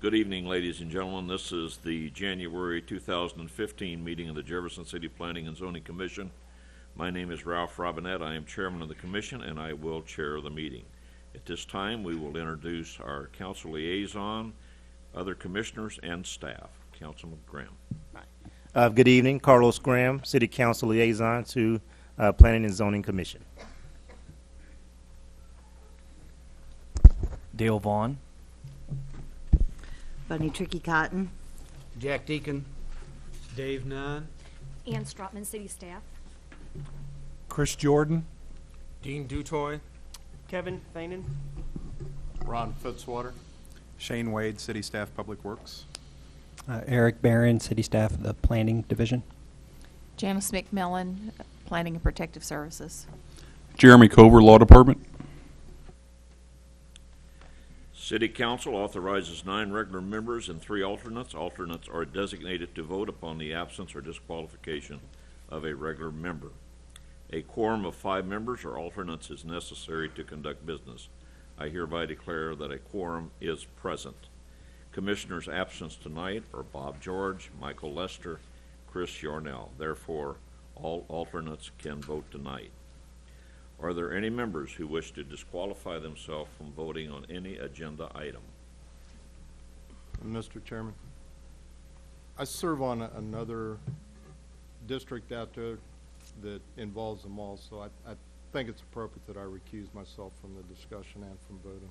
Good evening, ladies and gentlemen. This is the January 2015 meeting of the Jefferson City Planning and Zoning Commission. My name is Ralph Robinette. I am chairman of the commission, and I will chair the meeting. At this time, we will introduce our council liaison, other commissioners, and staff. Councilman Graham. Good evening. Carlos Graham, City Council Liaison to Planning and Zoning Commission. Dale Vaughn. Bunny Tricky Cotton. Jack Deacon. Dave Nunn. Ann Strotman, City Staff. Chris Jordan. Dean Dutoy. Kevin Thainan. Ron Fitzwater. Shane Wade, City Staff Public Works. Eric Barron, City Staff of the Planning Division. Janice McMillan, Planning and Protective Services. Jeremy Cover, Law Department. City Council authorizes 9 regular members and 3 alternates. Alternates are designated to vote upon the absence or disqualification of a regular member. A quorum of 5 members or alternates is necessary to conduct business. I hereby declare that a quorum is present. Commissioners' absent tonight are Bob George, Michael Lester, Chris Yarnell. Therefore, all alternates can vote tonight. Are there any members who wish to disqualify themselves from voting on any agenda item? Mr. Chairman, I serve on another district out there that involves them all, so I think it's appropriate that I recuse myself from the discussion and from voting.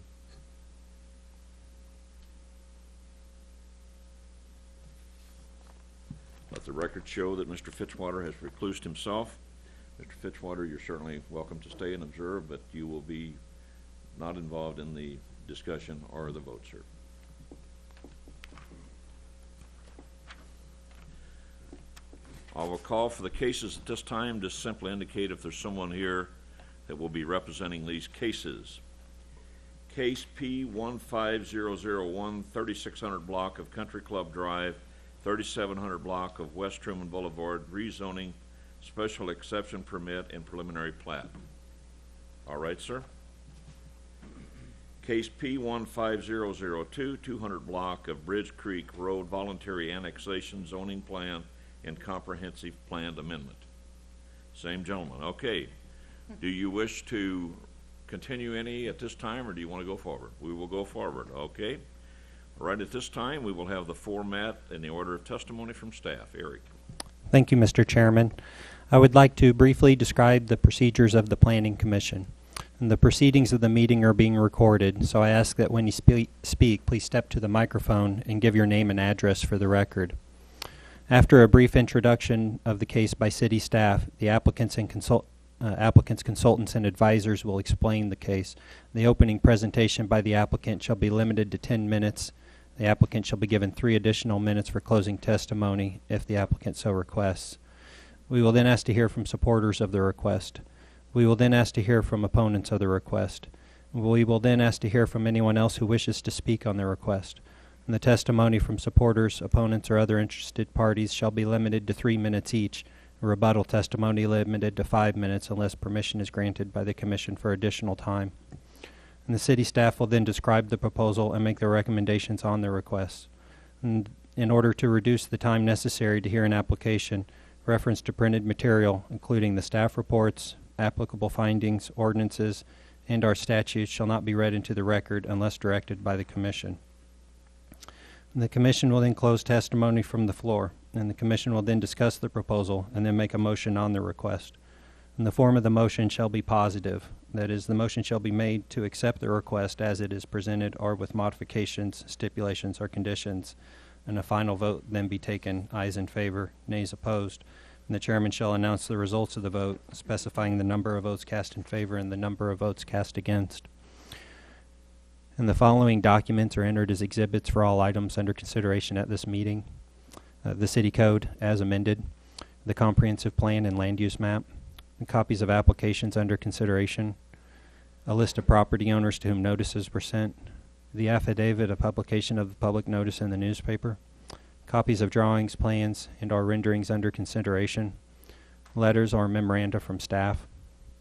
Let the record show that Mr. Fitzwater has reclused himself. Mr. Fitzwater, you're certainly welcome to stay and observe, but you will be not involved in the discussion or the vote, sir. I will call for the cases at this time. Just simply indicate if there's someone here that will be representing these cases. Case P15001, 3600 block of Country Club Drive, 3700 block of West Truman Boulevard, rezoning, special exception permit, and preliminary plat. All right, sir. Case P15002, 200 block of Bridge Creek Road, voluntary annexation, zoning plan, and comprehensive planned amendment. Same gentleman. Okay. Do you wish to continue any at this time, or do you want to go forward? We will go forward. Okay. All right. At this time, we will have the format and the order of testimony from staff. Eric. Thank you, Mr. Chairman. I would like to briefly describe the procedures of the Planning Commission. And the proceedings of the meeting are being recorded, so I ask that when you speak, please step to the microphone and give your name and address for the record. After a brief introduction of the case by city staff, the applicants, consultants, and advisors will explain the case. The opening presentation by the applicant shall be limited to 10 minutes. The applicant shall be given 3 additional minutes for closing testimony if the applicant so requests. We will then ask to hear from supporters of the request. We will then ask to hear from opponents of the request. We will then ask to hear from anyone else who wishes to speak on the request. And the testimony from supporters, opponents, or other interested parties shall be limited to 3 minutes each. Rebuttal testimony limited to 5 minutes unless permission is granted by the Commission for additional time. And the city staff will then describe the proposal and make their recommendations on the request. And in order to reduce the time necessary to hear an application, reference to printed material, including the staff reports, applicable findings, ordinances, and our statutes, shall not be read into the record unless directed by the Commission. And the Commission will then close testimony from the floor, and the Commission will then discuss the proposal and then make a motion on the request. And the form of the motion shall be positive. That is, the motion shall be made to accept the request as it is presented or with modifications, stipulations, or conditions. And a final vote then be taken, ayes in favor, nays opposed. And the chairman shall announce the results of the vote, specifying the number of votes cast in favor and the number of votes cast against. And the following documents are entered as exhibits for all items under consideration at this meeting. The City Code as amended, the Comprehensive Plan and Land Use Map, and copies of applications under consideration, a list of property owners to whom notices were sent, the affidavit of publication of the public notice in the newspaper, copies of drawings, plans, and or renderings under consideration, letters or memoranda from staff,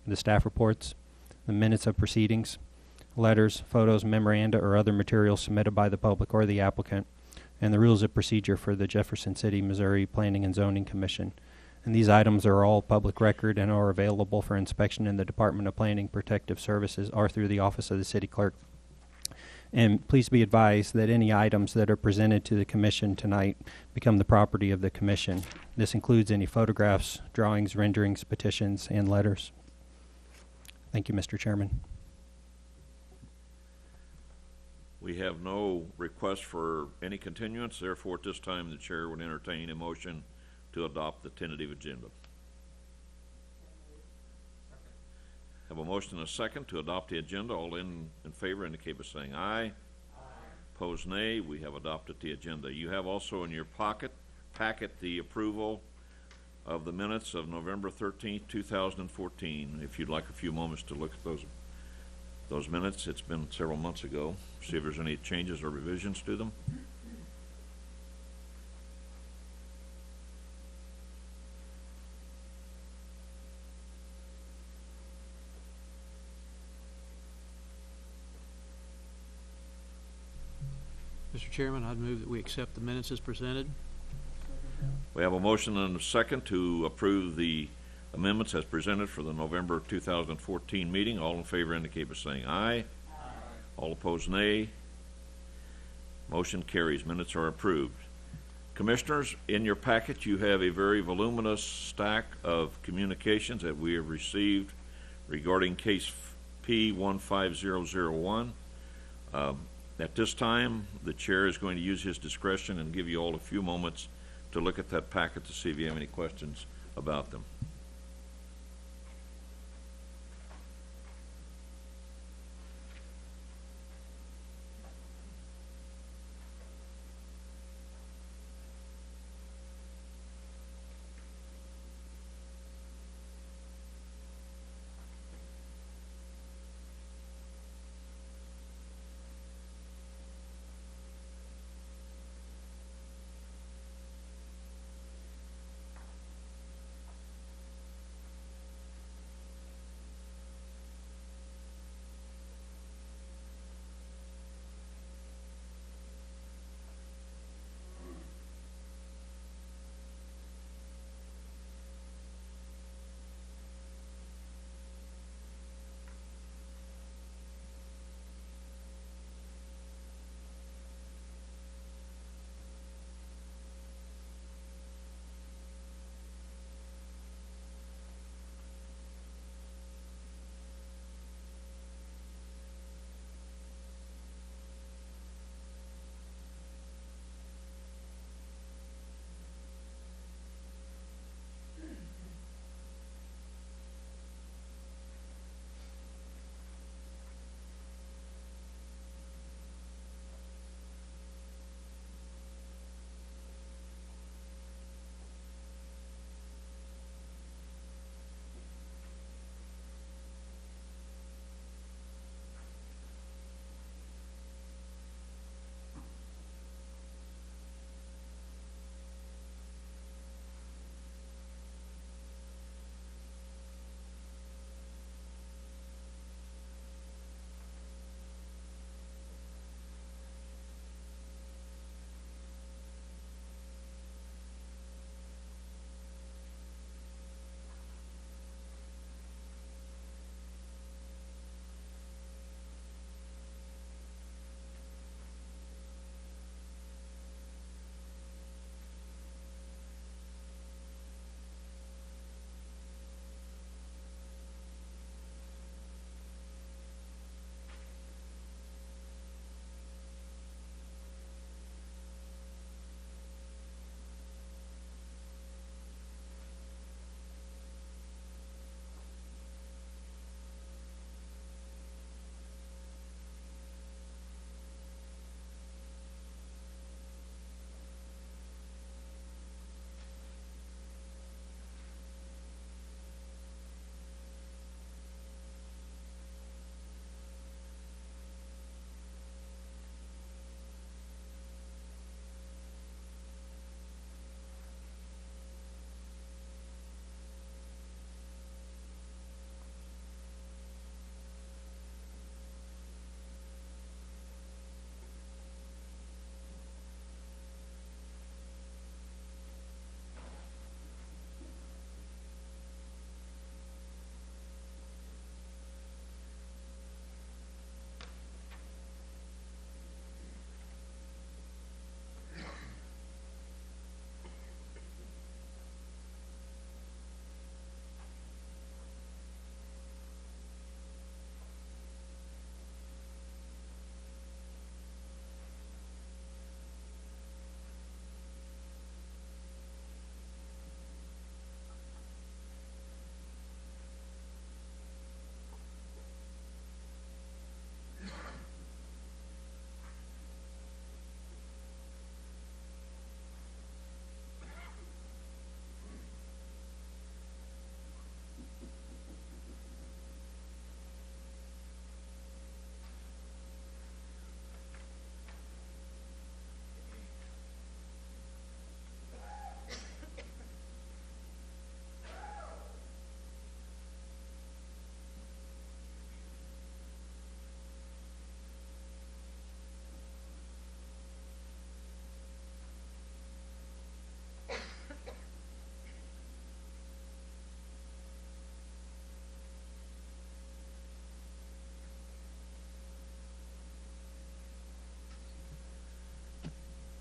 the staff reports, the minutes of proceedings, letters, photos, memoranda, or other materials submitted by the public or the applicant, and the rules of procedure for the Jefferson City, Missouri Planning and Zoning Commission. And these items are all public record and are available for inspection in the Department of Planning Protective Services or through the Office of the City Clerk. And please be advised that any items that are presented to the Commission tonight become the property of the Commission. This includes any photographs, drawings, renderings, petitions, and letters. Thank you, Mr. Chairman. We have no request for any continuance, therefore at this time the chair would entertain a motion to adopt the tentative agenda. Have a motion and a second to adopt the agenda. All in favor indicate by saying aye. Aye. Opposed, nay. We have adopted the agenda. You have also in your packet the approval of the minutes of November 13th, 2014. If you'd like a few moments to look at those minutes, it's been several months ago. See if there's any changes or revisions to them. Mr. Chairman, I'd move that we accept the minutes as presented. We have a motion and a second to approve the amendments as presented for the November 2014 meeting. All in favor indicate by saying aye. Aye. All opposed, nay. Motion carries. Minutes are approved. Commissioners, in your packet you have a very voluminous stack of communications that we have received regarding case P15001. At this time, the chair is going to use his discretion and give you all a few moments to look at that packet to see if you have any questions about them.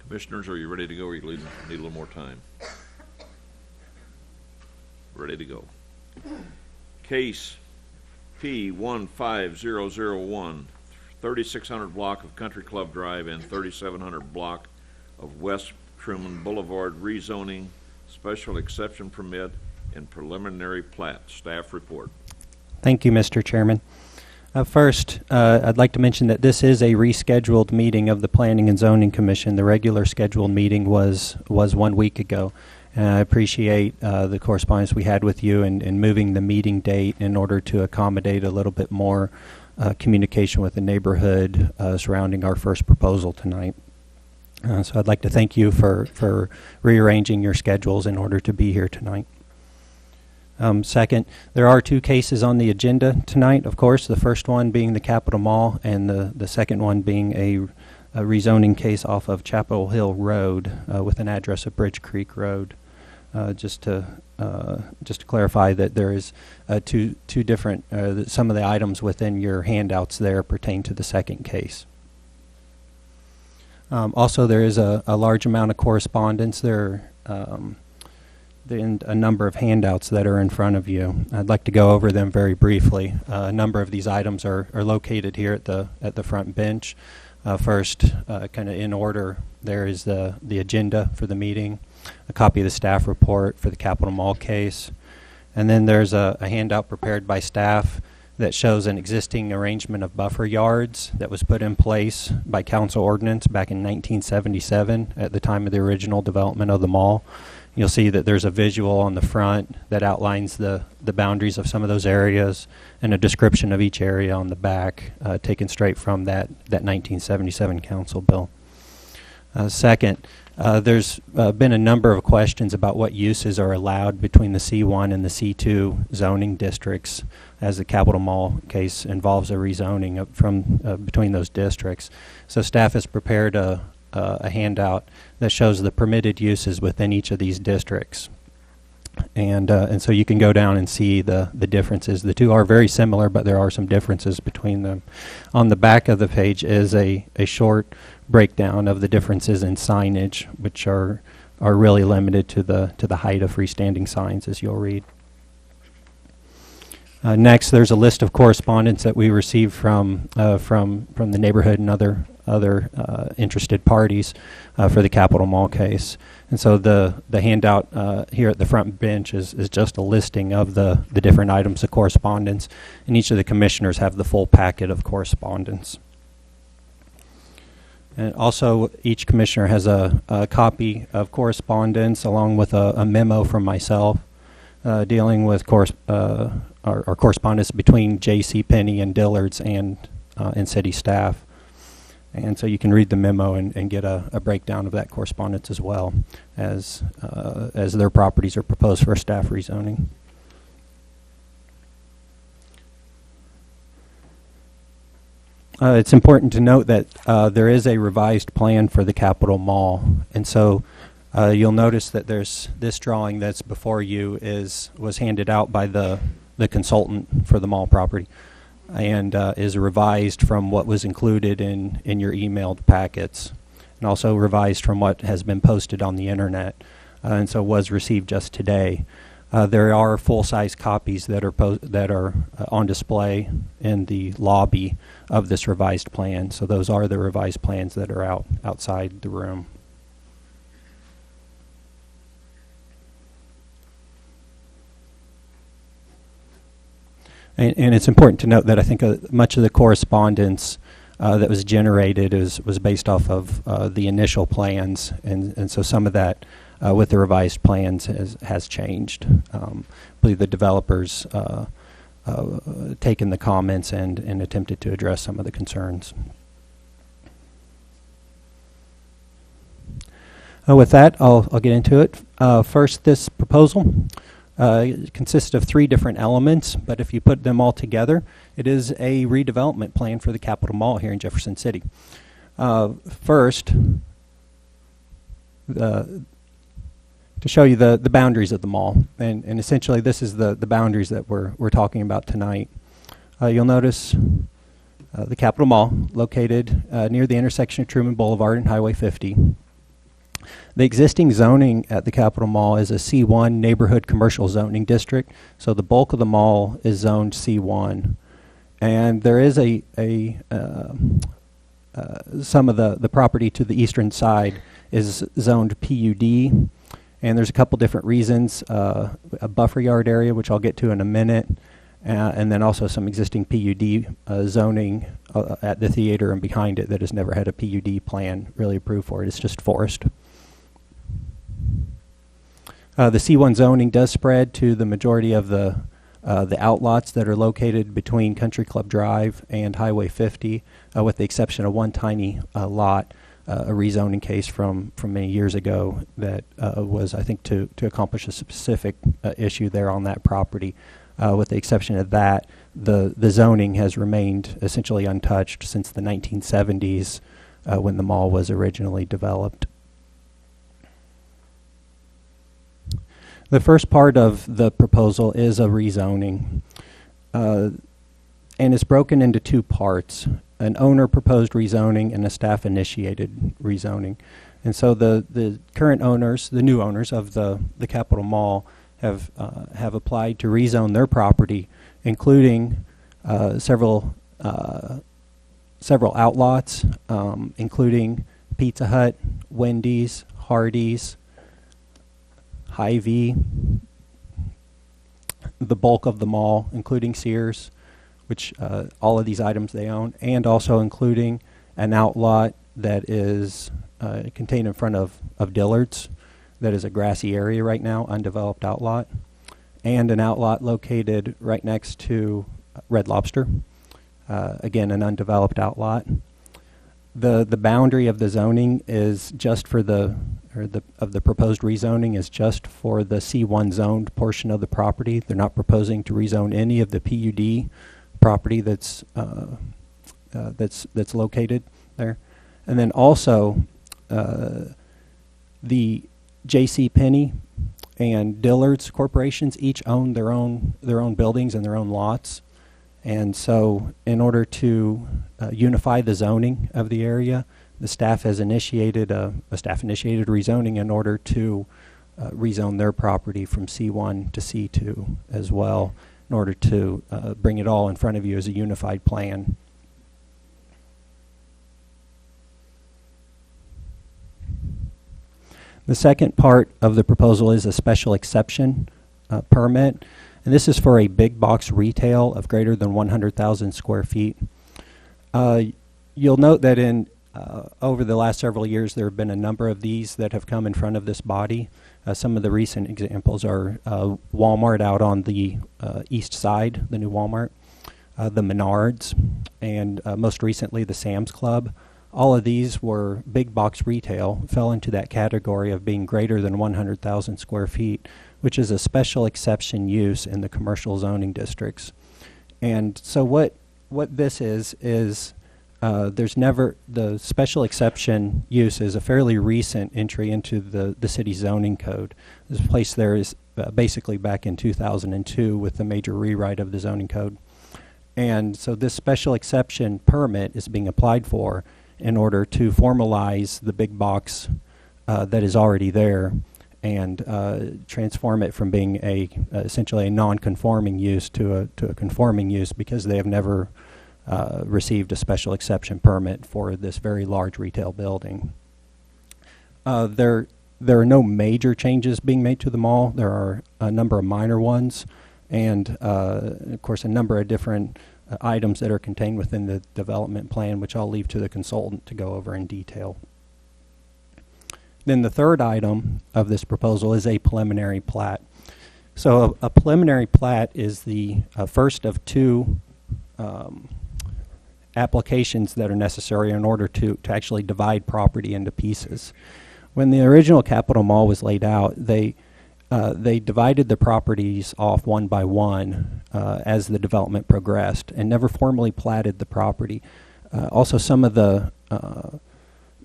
Commissioners, are you ready to go, or you need a little more time? Ready to go. Case P15001, 3600 block of Country Club Drive and 3700 block of West Truman Boulevard rezoning, special exception permit, and preliminary plat. Staff report. Thank you, Mr. Chairman. First, I'd like to mention that this is a rescheduled meeting of the Planning and Zoning Commission. The regular scheduled meeting was 1 week ago. And I appreciate the correspondence we had with you in moving the meeting date in order to accommodate a little bit more communication with the neighborhood surrounding our first proposal tonight. So I'd like to thank you for rearranging your schedules in order to be here tonight. Second, there are 2 cases on the agenda tonight, of course, the first one being the Capitol Mall and the second one being a rezoning case off of Chapel Hill Road with an address of Bridge Creek Road. Just to clarify that there is two different, some of the items within your handouts there pertain to the second case. Also, there is a large amount of correspondence. There and a number of handouts that are in front of you. I'd like to go over them very briefly. A number of these items are located here at the front bench. First, kind of in order, there is the agenda for the meeting, a copy of the staff report for the Capitol Mall case, and then there's a handout prepared by staff that shows an existing arrangement of buffer yards that was put in place by council ordinance back in 1977 at the time of the original development of the mall. You'll see that there's a visual on the front that outlines the boundaries of some of those areas and a description of each area on the back, taken straight from that 1977 council bill. Second, there's been a number of questions about what uses are allowed between the C1 and the C2 zoning districts, as the Capitol Mall case involves a rezoning from between those districts. So staff has prepared a handout that shows the permitted uses within each of these districts. And so you can go down and see the differences. The two are very similar, but there are some differences between them. On the back of the page is a short breakdown of the differences in signage, which are really limited to the height of freestanding signs, as you'll read. Next, there's a list of correspondence that we received from the neighborhood and other interested parties for the Capitol Mall case. And so the handout here at the front bench is just a listing of the different items of correspondence, and each of the commissioners have the full packet of correspondence. And also, each commissioner has a copy of correspondence along with a memo from myself dealing with our correspondence between J.C. Penney and Dillard's and city staff. And so you can read the memo and get a breakdown of that correspondence as well as their properties are proposed for staff rezoning. It's important to note that there is a revised plan for the Capitol Mall, and so you'll notice that there's this drawing that's before you was handed out by the consultant for the mall property, and is revised from what was included in your emailed packets, and also revised from what has been posted on the internet, and so was received just today. There are full-size copies that are on display in the lobby of this revised plan. So those are the revised plans that are outside the room. And it's important to note that I think much of the correspondence that was generated was based off of the initial plans, and so some of that with the revised plans has changed. I believe the developers taken the comments and attempted to address some of the concerns. With that, I'll get into it. First, this proposal consists of 3 different elements, but if you put them all together, it is a redevelopment plan for the Capitol Mall here in Jefferson City. First, to show you the boundaries of the mall, and essentially this is the boundaries that we're talking about tonight. You'll notice the Capitol Mall located near the intersection of Truman Boulevard and Highway 50. The existing zoning at the Capitol Mall is a C1 neighborhood commercial zoning district, so the bulk of the mall is zoned C1. And there is some of the property to the eastern side is zoned PUD, and there's a couple different reasons. A buffer yard area, which I'll get to in a minute, and then also some existing PUD zoning at the theater and behind it that has never had a PUD plan really approved for it. It's just forest. The C1 zoning does spread to the majority of the outlots that are located between Country Club Drive and Highway 50, with the exception of one tiny lot, a rezoning case from many years ago that was, I think, to accomplish a specific issue there on that property. With the exception of that, the zoning has remained essentially untouched since the 1970s when the mall was originally developed. The first part of the proposal is a rezoning, and it's broken into two parts: an owner-proposed rezoning and a staff-initiated rezoning. And so the current owners, the new owners of the Capitol Mall, have applied to rezone their property, including several outlots, including Pizza Hut, Wendy's, Hardee's, Hy-Vee, the bulk of the mall, including Sears, which all of these items they own, and also including an outlot that is contained in front of Dillard's, that is a grassy area right now, undeveloped outlot, and an outlot located right next to Red Lobster, again an undeveloped outlot. The boundary of the zoning is just for the proposed rezoning is just for the C1 zoned portion of the property. They're not proposing to rezone any of the PUD property that's located there. And then also the J.C. Penney and Dillard's corporations each own their own buildings and their own lots. And so in order to unify the zoning of the area, the staff has initiated a staff-initiated rezoning in order to rezone their property from C1 to C2 as well, in order to bring it all in front of you as a unified plan. The second part of the proposal is a special exception permit, and this is for a big box retail of greater than 100,000 square feet. You'll note that over the last several years there have been a number of these that have come in front of this body. Some of the recent examples are Walmart out on the east side, the new Walmart, the Menards, and most recently the Sam's Club. All of these were big box retail, fell into that category of being greater than 100,000 square feet, which is a special exception use in the commercial zoning districts. And so what this is there's never, the special exception use is a fairly recent entry into the city zoning code. This place there is basically back in 2002 with the major rewrite of the zoning code. And so this special exception permit is being applied for in order to formalize the big box that is already there and transform it from being essentially a non-conforming use to a conforming use, because they have never received a special exception permit for this very large retail building. There are no major changes being made to the mall. There are a number of minor ones, and of course a number of different items that are contained within the development plan, which I'll leave to the consultant to go over in detail. Then the third item of this proposal is a preliminary plat. So a preliminary plat is the first of two applications that are necessary in order to actually divide property into pieces. When the original Capitol Mall was laid out, they divided the properties off one by one as the development progressed, and never formally platted the property. Also, some of the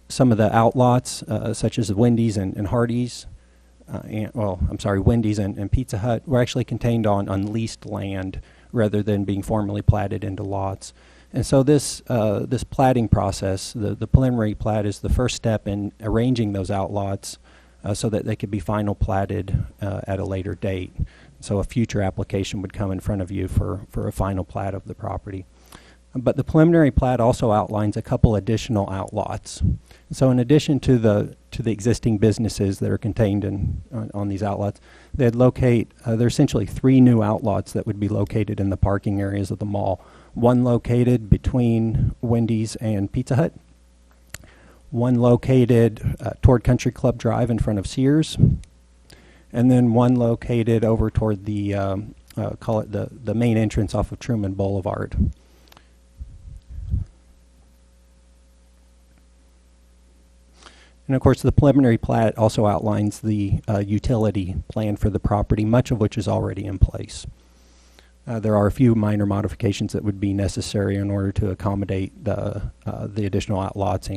outlots, such as Wendy's and Hardee's, Wendy's and Pizza Hut, were actually contained on leased land rather than being formally platted into lots. And so this platting process, the preliminary plat, is the first step in arranging those outlots so that they could be final platted at a later date. So a future application would come in front of you for a final plat of the property. But the preliminary plat also outlines a couple additional outlots. So in addition to the existing businesses that are contained on these outlots, they'd locate, there are essentially 3 new outlots that would be located in the parking areas of the mall. One located between Wendy's and Pizza Hut. One located toward Country Club Drive in front of Sears. And then one located over toward the, call it the main entrance off of Truman Boulevard. And of course, the preliminary plat also outlines the utility plan for the property, much of which is already in place. There are a few minor modifications that would be necessary in order to accommodate the additional outlots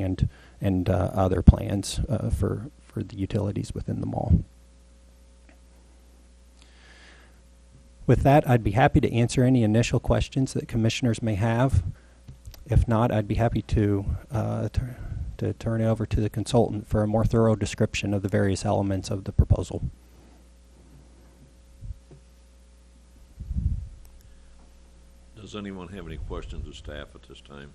and other plans for the utilities within the mall. With that, I'd be happy to answer any initial questions that commissioners may have. If not, I'd be happy to turn it over to the consultant for a more thorough description of the various elements of the proposal. Does anyone have any questions of staff at this time?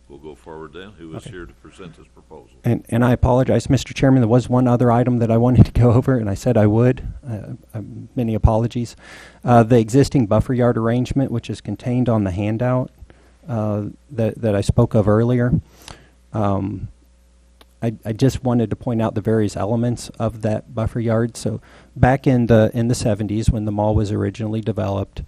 We'll go forward then. Who is here to present this proposal? And I apologize, Mr. Chairman, there was one other item that I wanted to go over, and I said I would. Many apologies. The existing buffer yard arrangement, which is contained on the handout that I spoke of earlier. I just wanted to point out the various elements of that buffer yard. So back in the 70s, when the mall was originally developed,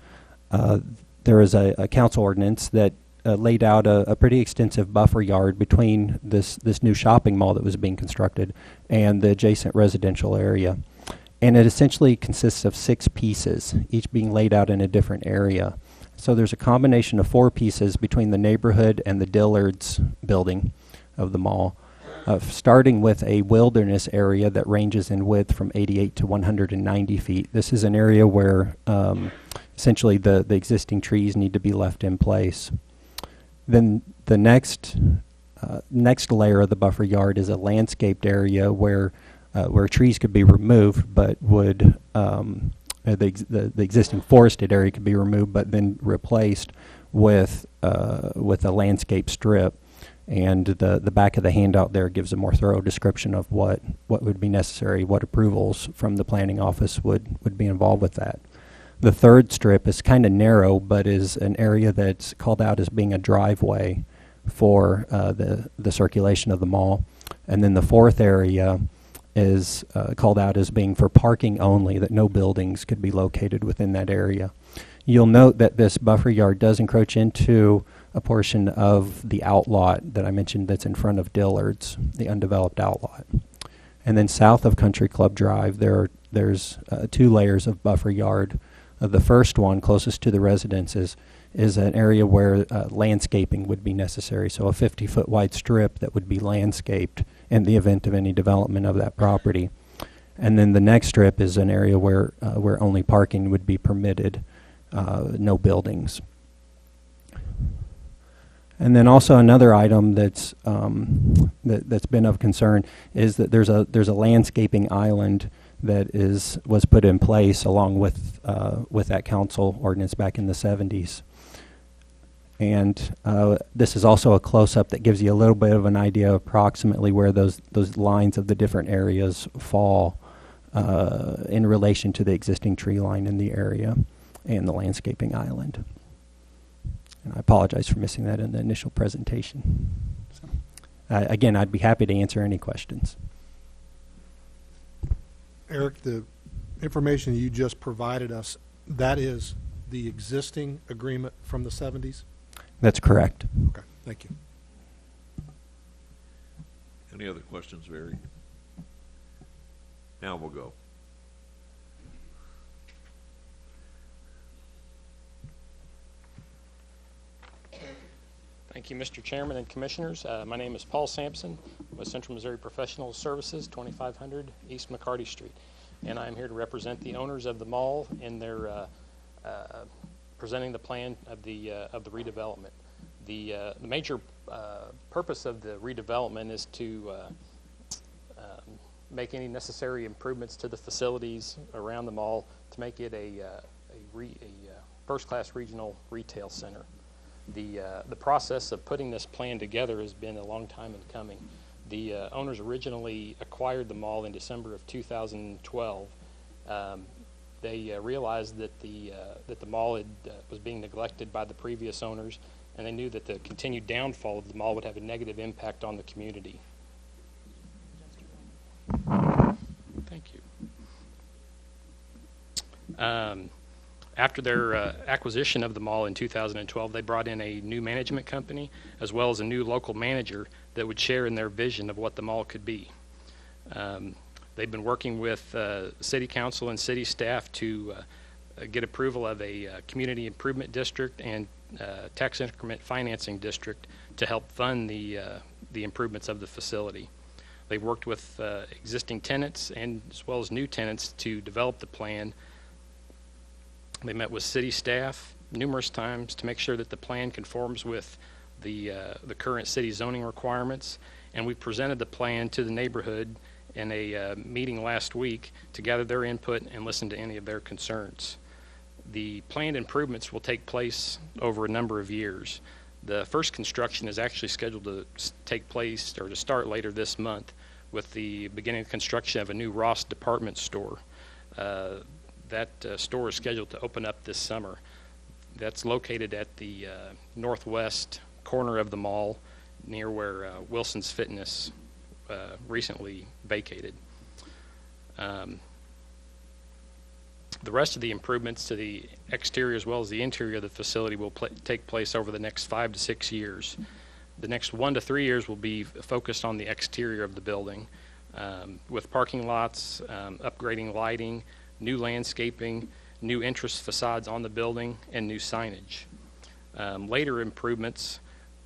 there was a council ordinance that laid out a pretty extensive buffer yard between this new shopping mall that was being constructed and the adjacent residential area. And it essentially consists of 6 pieces, each being laid out in a different area. So there's a combination of 4 pieces between the neighborhood and the Dillard's building of the mall, starting with a wilderness area that ranges in width from 88 to 190 feet. This is an area where essentially the existing trees need to be left in place. Then the next layer of the buffer yard is a landscaped area where trees could be removed, but would the existing forested area could be removed, but then replaced with a landscape strip. And the back of the handout there gives a more thorough description of what would be necessary, what approvals from the planning office would be involved with that. The third strip is kind of narrow, but is an area that's called out as being a driveway for the circulation of the mall. And then the fourth area is called out as being for parking only, that no buildings could be located within that area. You'll note that this buffer yard does encroach into a portion of the outlot that I mentioned that's in front of Dillard's, the undeveloped outlot. And then south of Country Club Drive, there's 2 layers of buffer yard. The first one, closest to the residences, is an area where landscaping would be necessary. So a 50-foot wide strip that would be landscaped in the event of any development of that property. And then the next strip is an area where only parking would be permitted, no buildings. And then also another item that's been of concern is that there's a landscaping island that was put in place along with that council ordinance back in the 70s. And this is also a close-up that gives you a little bit of an idea of approximately where those lines of the different areas fall in relation to the existing tree line in the area and the landscaping island. And I apologize for missing that in the initial presentation. So, again, I'd be happy to answer any questions. Eric, the information you just provided us, that is the existing agreement from the 70s? That's correct. Okay, thank you. Any other questions, Barry? Now we'll go. Thank you, Mr. Chairman and Commissioners. My name is Paul Sampson with Central Missouri Professional Services, 2500 East McCarty Street. And I'm here to represent the owners of the mall in their presenting the plan of the redevelopment. The major purpose of the redevelopment is to make any necessary improvements to the facilities around the mall to make it a first-class regional retail center. The process of putting this plan together has been a long time in coming. The owners originally acquired the mall in December of 2012. They realized that the mall was being neglected by the previous owners, and they knew that the continued downfall of the mall would have a negative impact on the community. Thank you. After their acquisition of the mall in 2012, they brought in a new management company as well as a new local manager that would share in their vision of what the mall could be. They've been working with city council and city staff to get approval of a community improvement district and tax increment financing district to help fund the improvements of the facility. They've worked with existing tenants and as well as new tenants to develop the plan. They met with city staff numerous times to make sure that the plan conforms with the current city zoning requirements, and we presented the plan to the neighborhood in a meeting last week to gather their input and listen to any of their concerns. The planned improvements will take place over a number of years. The first construction is actually scheduled to take place or to start later this month with the beginning of construction of a new Ross department store. That store is scheduled to open up this summer. That's located at the northwest corner of the mall near where Wilson's Fitness recently vacated. The rest of the improvements to the exterior as well as the interior of the facility will take place over the next 5 to 6 years. The next 1 to 3 years will be focused on the exterior of the building with parking lots, upgrading lighting, new landscaping, new entrance facades on the building, and new signage. Later improvements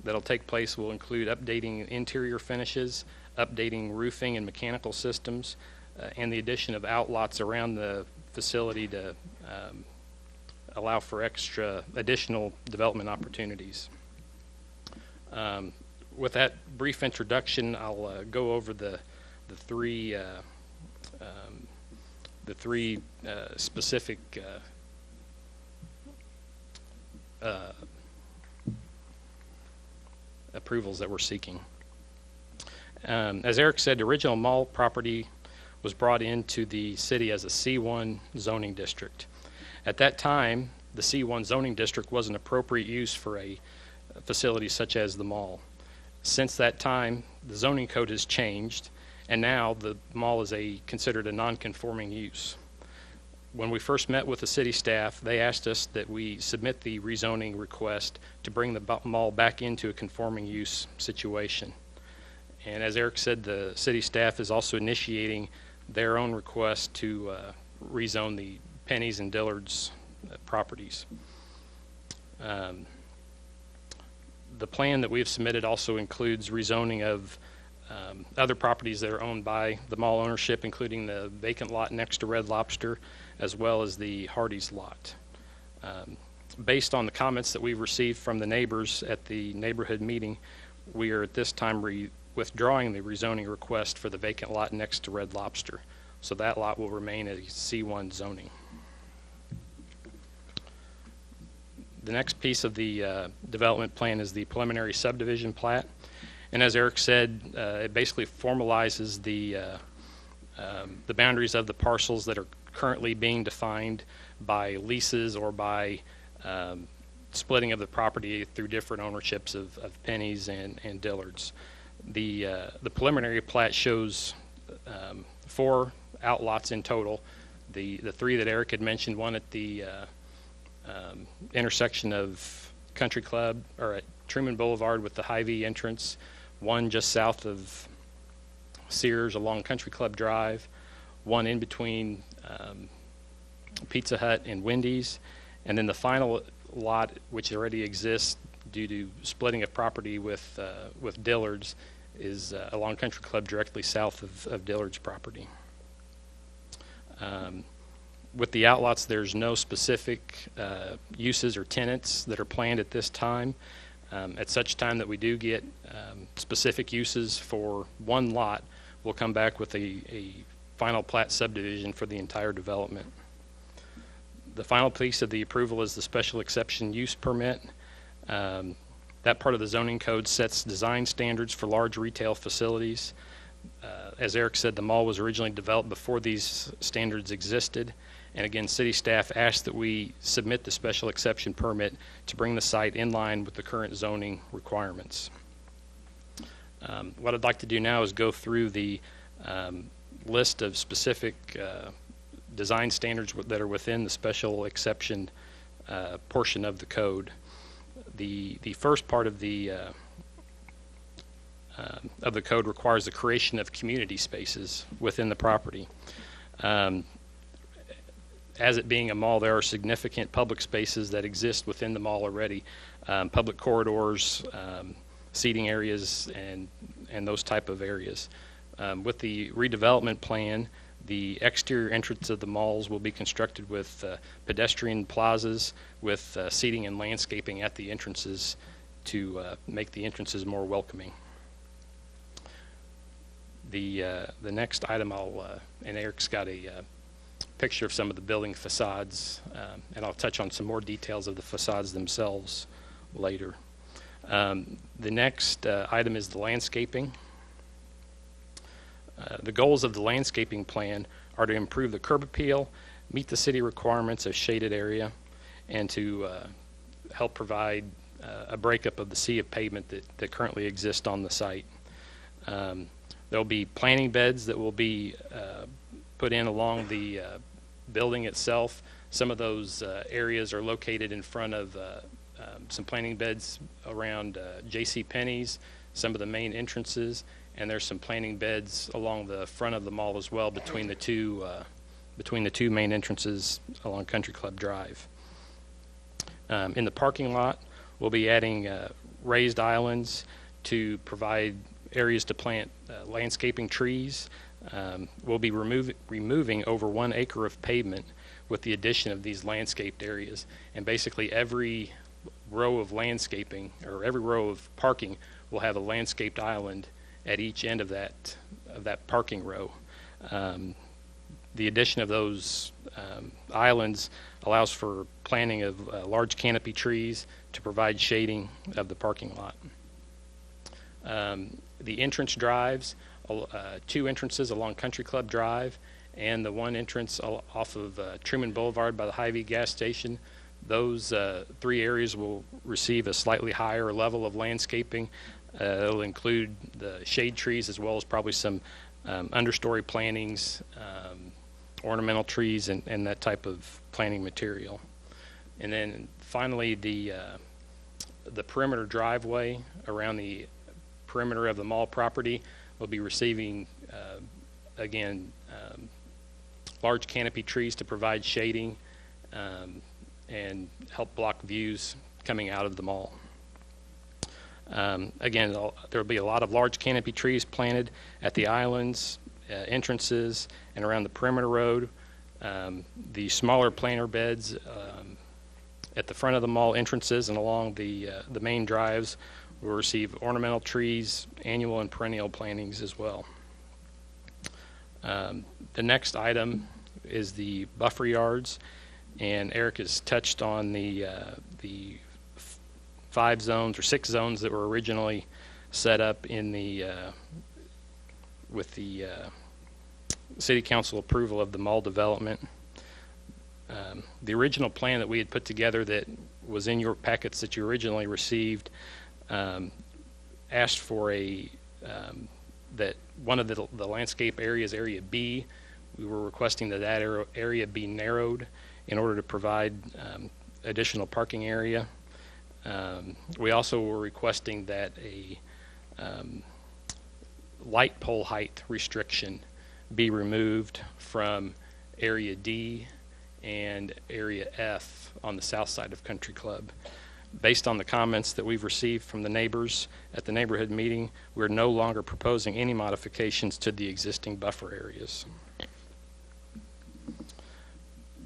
that'll take place will include updating interior finishes, updating roofing and mechanical systems, and the addition of outlots around the facility to allow for additional development opportunities. With that brief introduction, I'll go over the three specific approvals that we're seeking. As Eric said, the original mall property was brought into the city as a C1 zoning district. At that time, the C1 zoning district was an appropriate use for a facility such as the mall. Since that time, the zoning code has changed, and now the mall is considered a non-conforming use. When we first met with the city staff, they asked us that we submit the rezoning request to bring the mall back into a conforming use situation. And as Eric said, the city staff is also initiating their own request to rezone the Penny's and Dillard's properties. The plan that we have submitted also includes rezoning of other properties that are owned by the mall ownership, including the vacant lot next to Red Lobster, as well as the Hardee's lot. Based on the comments that we've received from the neighbors at the neighborhood meeting, we are at this time withdrawing the rezoning request for the vacant lot next to Red Lobster. So that lot will remain a C1 zoning. The next piece of the development plan is the preliminary subdivision plat. And as Eric said, it basically formalizes the boundaries of the parcels that are currently being defined by leases or by splitting of the property through different ownerships of Penny's and Dillard's. The preliminary plat shows 4 outlots in total. The 3 that Eric had mentioned, one at the intersection of Country Club or at Truman Boulevard with the Hy-Vee entrance, one just south of Sears along Country Club Drive, one in between Pizza Hut and Wendy's, and then the final lot, which already exists due to splitting of property with Dillard's, is along Country Club directly south of Dillard's property. With the outlots, there's no specific uses or tenants that are planned at this time. At such time that we do get specific uses for one lot, we'll come back with a final plat subdivision for the entire development. The final piece of the approval is the special exception use permit. That part of the zoning code sets design standards for large retail facilities. As Eric said, the mall was originally developed before these standards existed. And again, city staff asked that we submit the special exception permit to bring the site in line with the current zoning requirements. What I'd like to do now is go through the list of specific design standards that are within the special exception portion of the code. The first part of the code requires the creation of community spaces within the property. As it being a mall, there are significant public spaces that exist within the mall already, public corridors, seating areas, and those type of areas. With the redevelopment plan, the exterior entrance of the malls will be constructed with pedestrian plazas with seating and landscaping at the entrances to make the entrances more welcoming. The next item and Eric's got a picture of some of the building facades, and I'll touch on some more details of the facades themselves later. The next item is the landscaping. The goals of the landscaping plan are to improve the curb appeal, meet the city requirements of shaded area, and to help provide a breakup of the sea of pavement that currently exists on the site. There'll be planting beds that will be put in along the building itself. Some of those areas are located in front of some planting beds around J.C. Penney's, some of the main entrances, and there's some planting beds along the front of the mall as well between the two main entrances along Country Club Drive. In the parking lot, we'll be adding raised islands to provide areas to plant landscaping trees. We'll be removing over 1 acre of pavement with the addition of these landscaped areas. And basically every row of landscaping, or every row of parking, will have a landscaped island at each end of that parking row. The addition of those islands allows for planting of large canopy trees to provide shading of the parking lot. The entrance drives, 2 entrances along Country Club Drive and the 1 entrance off of Truman Boulevard by the Hy-Vee gas station. Those 3 areas will receive a slightly higher level of landscaping. It'll include the shade trees as well as probably some understory plantings, ornamental trees, and that type of planting material. And then finally, the perimeter driveway around the perimeter of the mall property will be receiving, again, large canopy trees to provide shading and help block views coming out of the mall. Again, there will be a lot of large canopy trees planted at the islands, entrances, and around the perimeter road. The smaller planter beds at the front of the mall entrances and along the main drives will receive ornamental trees, annual and perennial plantings as well. The next item is the buffer yards, and Eric has touched on the 5 zones or 6 zones that were originally set up in with the city council approval of the mall development. The original plan that we had put together that was in your packets that you originally received asked for that one of the landscape areas, area B, we were requesting that area be narrowed in order to provide additional parking area. We also were requesting that a light pole height restriction be removed from area D and area F on the south side of Country Club. Based on the comments that we've received from the neighbors at the neighborhood meeting, we're no longer proposing any modifications to the existing buffer areas.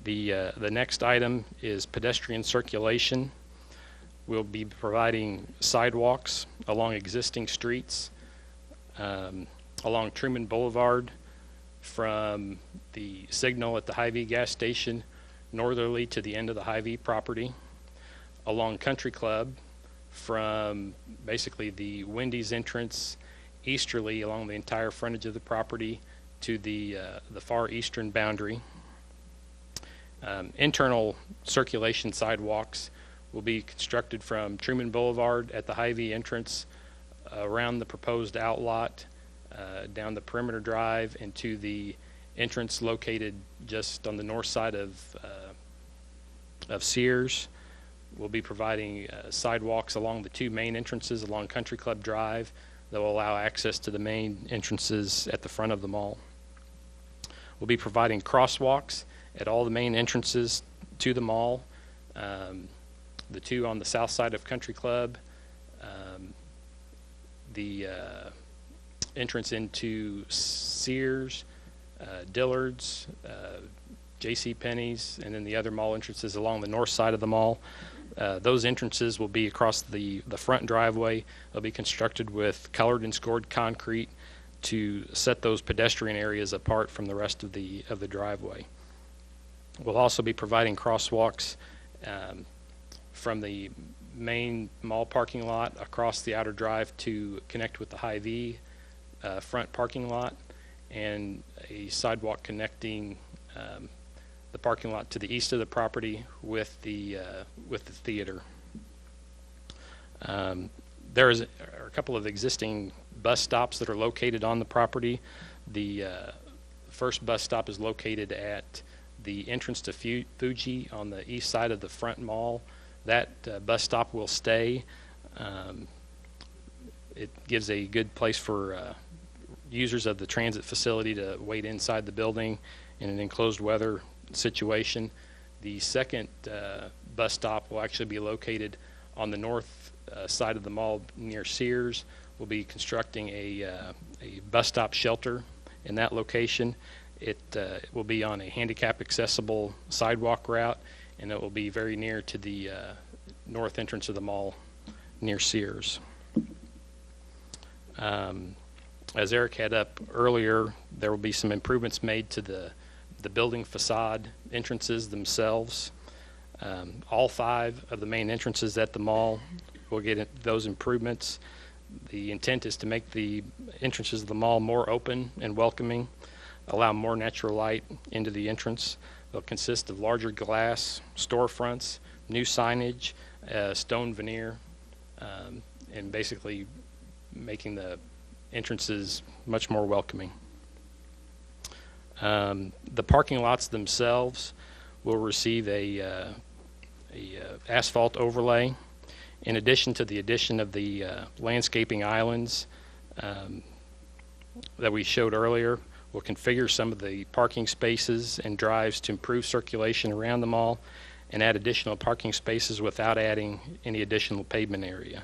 The next item is pedestrian circulation. We'll be providing sidewalks along existing streets, along Truman Boulevard, from the signal at the Hy-Vee gas station northerly to the end of the Hy-Vee property, along Country Club from basically the Wendy's entrance easterly along the entire frontage of the property to the far eastern boundary. Internal circulation sidewalks will be constructed from Truman Boulevard at the Hy-Vee entrance, around the proposed outlot, down the perimeter drive, and to the entrance located just on the north side of Sears. We'll be providing sidewalks along the two main entrances along Country Club Drive that will allow access to the main entrances at the front of the mall. We'll be providing crosswalks at all the main entrances to the mall. The two on the south side of Country Club, the entrance into Sears, Dillard's, J.C. Penney's, and then the other mall entrances along the north side of the mall. Those entrances will be across the front driveway. They'll be constructed with colored and scored concrete to set those pedestrian areas apart from the rest of the driveway. We'll also be providing crosswalks from the main mall parking lot across the outer drive to connect with the Hy-Vee front parking lot, and a sidewalk connecting the parking lot to the east of the property with the theater. There are a couple of existing bus stops that are located on the property. The first bus stop is located at the entrance to Fuji on the east side of the front mall. That bus stop will stay. It gives a good place for users of the transit facility to wait inside the building in an enclosed weather situation. The second bus stop will actually be located on the north side of the mall near Sears. We'll be constructing a bus stop shelter in that location. It will be on a handicap accessible sidewalk route, and it will be very near to the north entrance of the mall near Sears. As Eric had up earlier, there will be some improvements made to the building facade entrances themselves. All 5 of the main entrances at the mall will get those improvements. The intent is to make the entrances of the mall more open and welcoming, allow more natural light into the entrance. They'll consist of larger glass storefronts, new signage, stone veneer, and basically making the entrances much more welcoming. The parking lots themselves will receive a asphalt overlay. In addition to the addition of the landscaping islands that we showed earlier, we'll configure some of the parking spaces and drives to improve circulation around the mall and add additional parking spaces without adding any additional pavement area.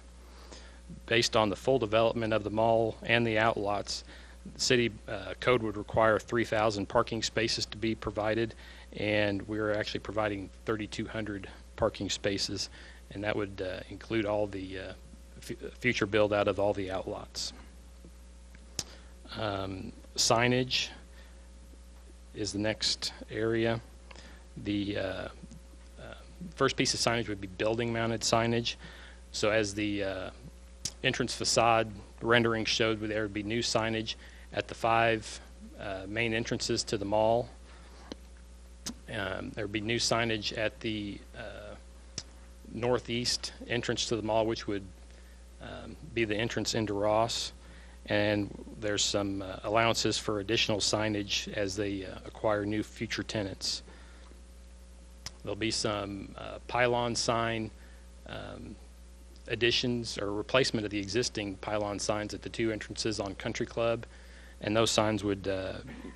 Based on the full development of the mall and the outlots, the city code would require 3,000 parking spaces to be provided, and we're actually providing 3,200 parking spaces, and that would include all the future build out of all the outlots. Signage is the next area. The first piece of signage would be building mounted signage. So as the entrance facade rendering showed, there would be new signage at the 5 main entrances to the mall. There would be new signage at the northeast entrance to the mall, which would be the entrance into Ross. And there's some allowances for additional signage as they acquire new future tenants. There'll be some pylon sign additions or replacement of the existing pylon signs at the 2 entrances on Country Club, and those signs would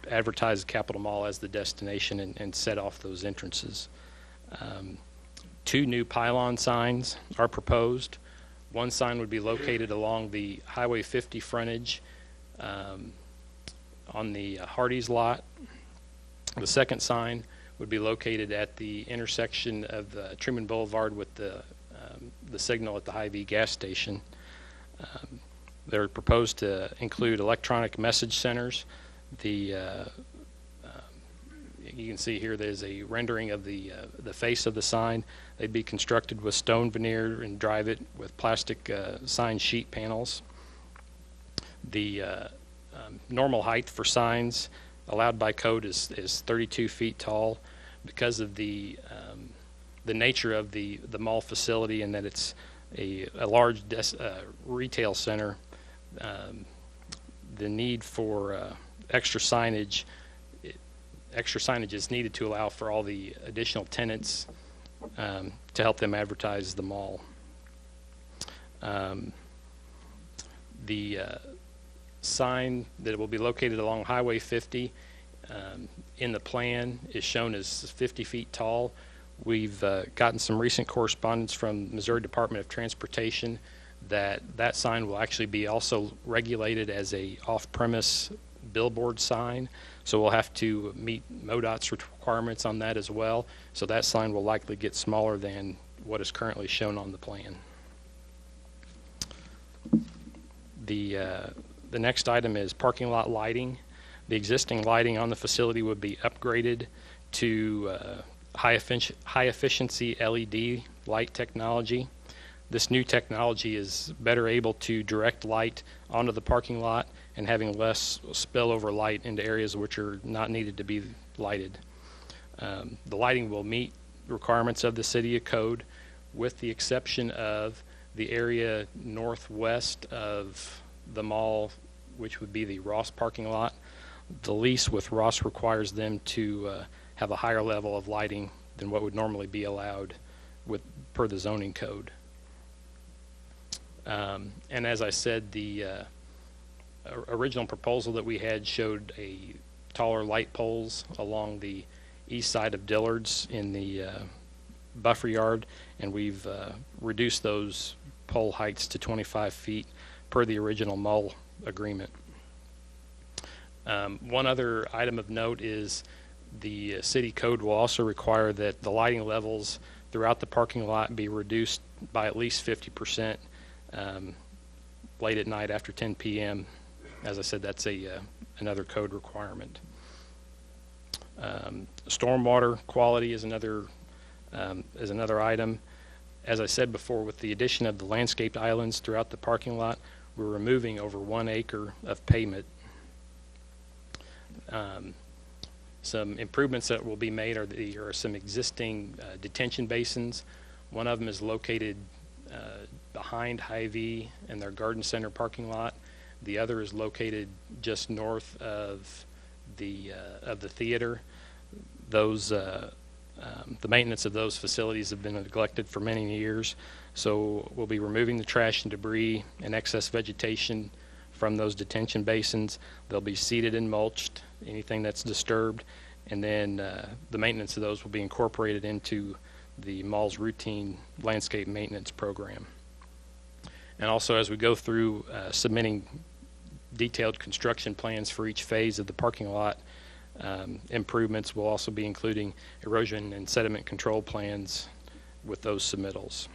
advertise the Capitol Mall as the destination and set off those entrances. 2 new pylon signs are proposed. One sign would be located along the Highway 50 frontage on the Hardee's lot. The second sign would be located at the intersection of Truman Boulevard with the signal at the Hy-Vee gas station. They're proposed to include electronic message centers. You can see here there's a rendering of the face of the sign. They'd be constructed with stone veneer and drive it with plastic sign sheet panels. The normal height for signs allowed by code is 32 feet tall. Because of the nature of the mall facility and that it's a large retail center, the need for extra signage is needed to allow for all the additional tenants to help them advertise the mall. The sign that will be located along Highway 50 in the plan is shown as 50 feet tall. We've gotten some recent correspondence from Missouri Department of Transportation that sign will actually be also regulated as a off-premise billboard sign, so we'll have to meet MoDOT's requirements on that as well. So that sign will likely get smaller than what is currently shown on the plan. The next item is parking lot lighting. The existing lighting on the facility would be upgraded to high efficiency LED light technology. This new technology is better able to direct light onto the parking lot and having less spillover light into areas which are not needed to be lighted. The lighting will meet requirements of the City of Code, with the exception of the area northwest of the mall, which would be the Ross parking lot. The lease with Ross requires them to have a higher level of lighting than what would normally be allowed per the zoning code. And as I said, the original proposal that we had showed a taller light poles along the east side of Dillard's in the buffer yard, and we've reduced those pole heights to 25 feet per the original mall agreement. One other item of note is the city code will also require that the lighting levels throughout the parking lot be reduced by at least 50% late at night after 10 p.m. As I said, that's another code requirement. Stormwater quality is another item. As I said before, with the addition of the landscaped islands throughout the parking lot, we're removing over 1 acre of pavement. Some improvements that will be made are some existing detention basins. One of them is located behind Hy-Vee and their garden center parking lot. The other is located just north of the theater. Those the maintenance of those facilities have been neglected for many years, so we'll be removing the trash and debris and excess vegetation from those detention basins. They'll be seeded and mulched, anything that's disturbed, and then the maintenance of those will be incorporated into the mall's routine landscape maintenance program. And also, as we go through submitting detailed construction plans for each phase of the parking lot, improvements will also be including erosion and sediment control plans with those submittals.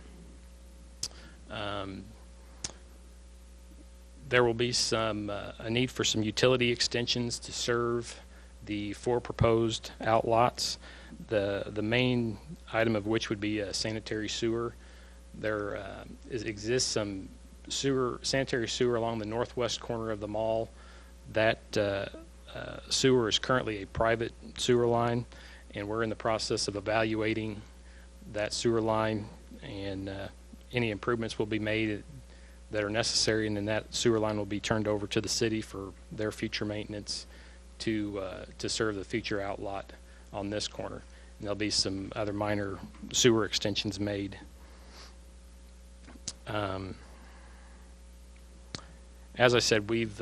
There will be a need for some utility extensions to serve the 4 proposed outlots. The main item of which would be a sanitary sewer. There exists some sanitary sewer along the northwest corner of the mall. That sewer is currently a private sewer line, and we're in the process of evaluating that sewer line, and any improvements will be made that are necessary, and then that sewer line will be turned over to the city for their future maintenance to serve the future outlot on this corner. And there'll be some other minor sewer extensions made. As I said, we've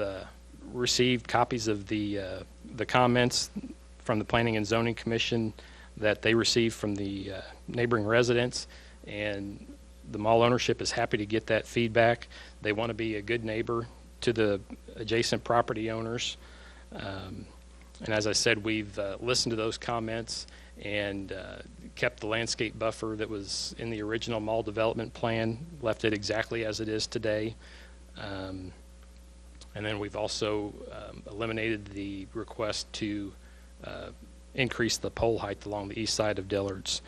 received copies of the comments from the Planning and Zoning Commission that they received from the neighboring residents, and the mall ownership is happy to get that feedback. They want to be a good neighbor to the adjacent property owners. And as I said, we've listened to those comments, and kept the landscape buffer that was in the original mall development plan, left it exactly as it is today. And then we've also eliminated the request to increase the pole height along the east side of Dillard's.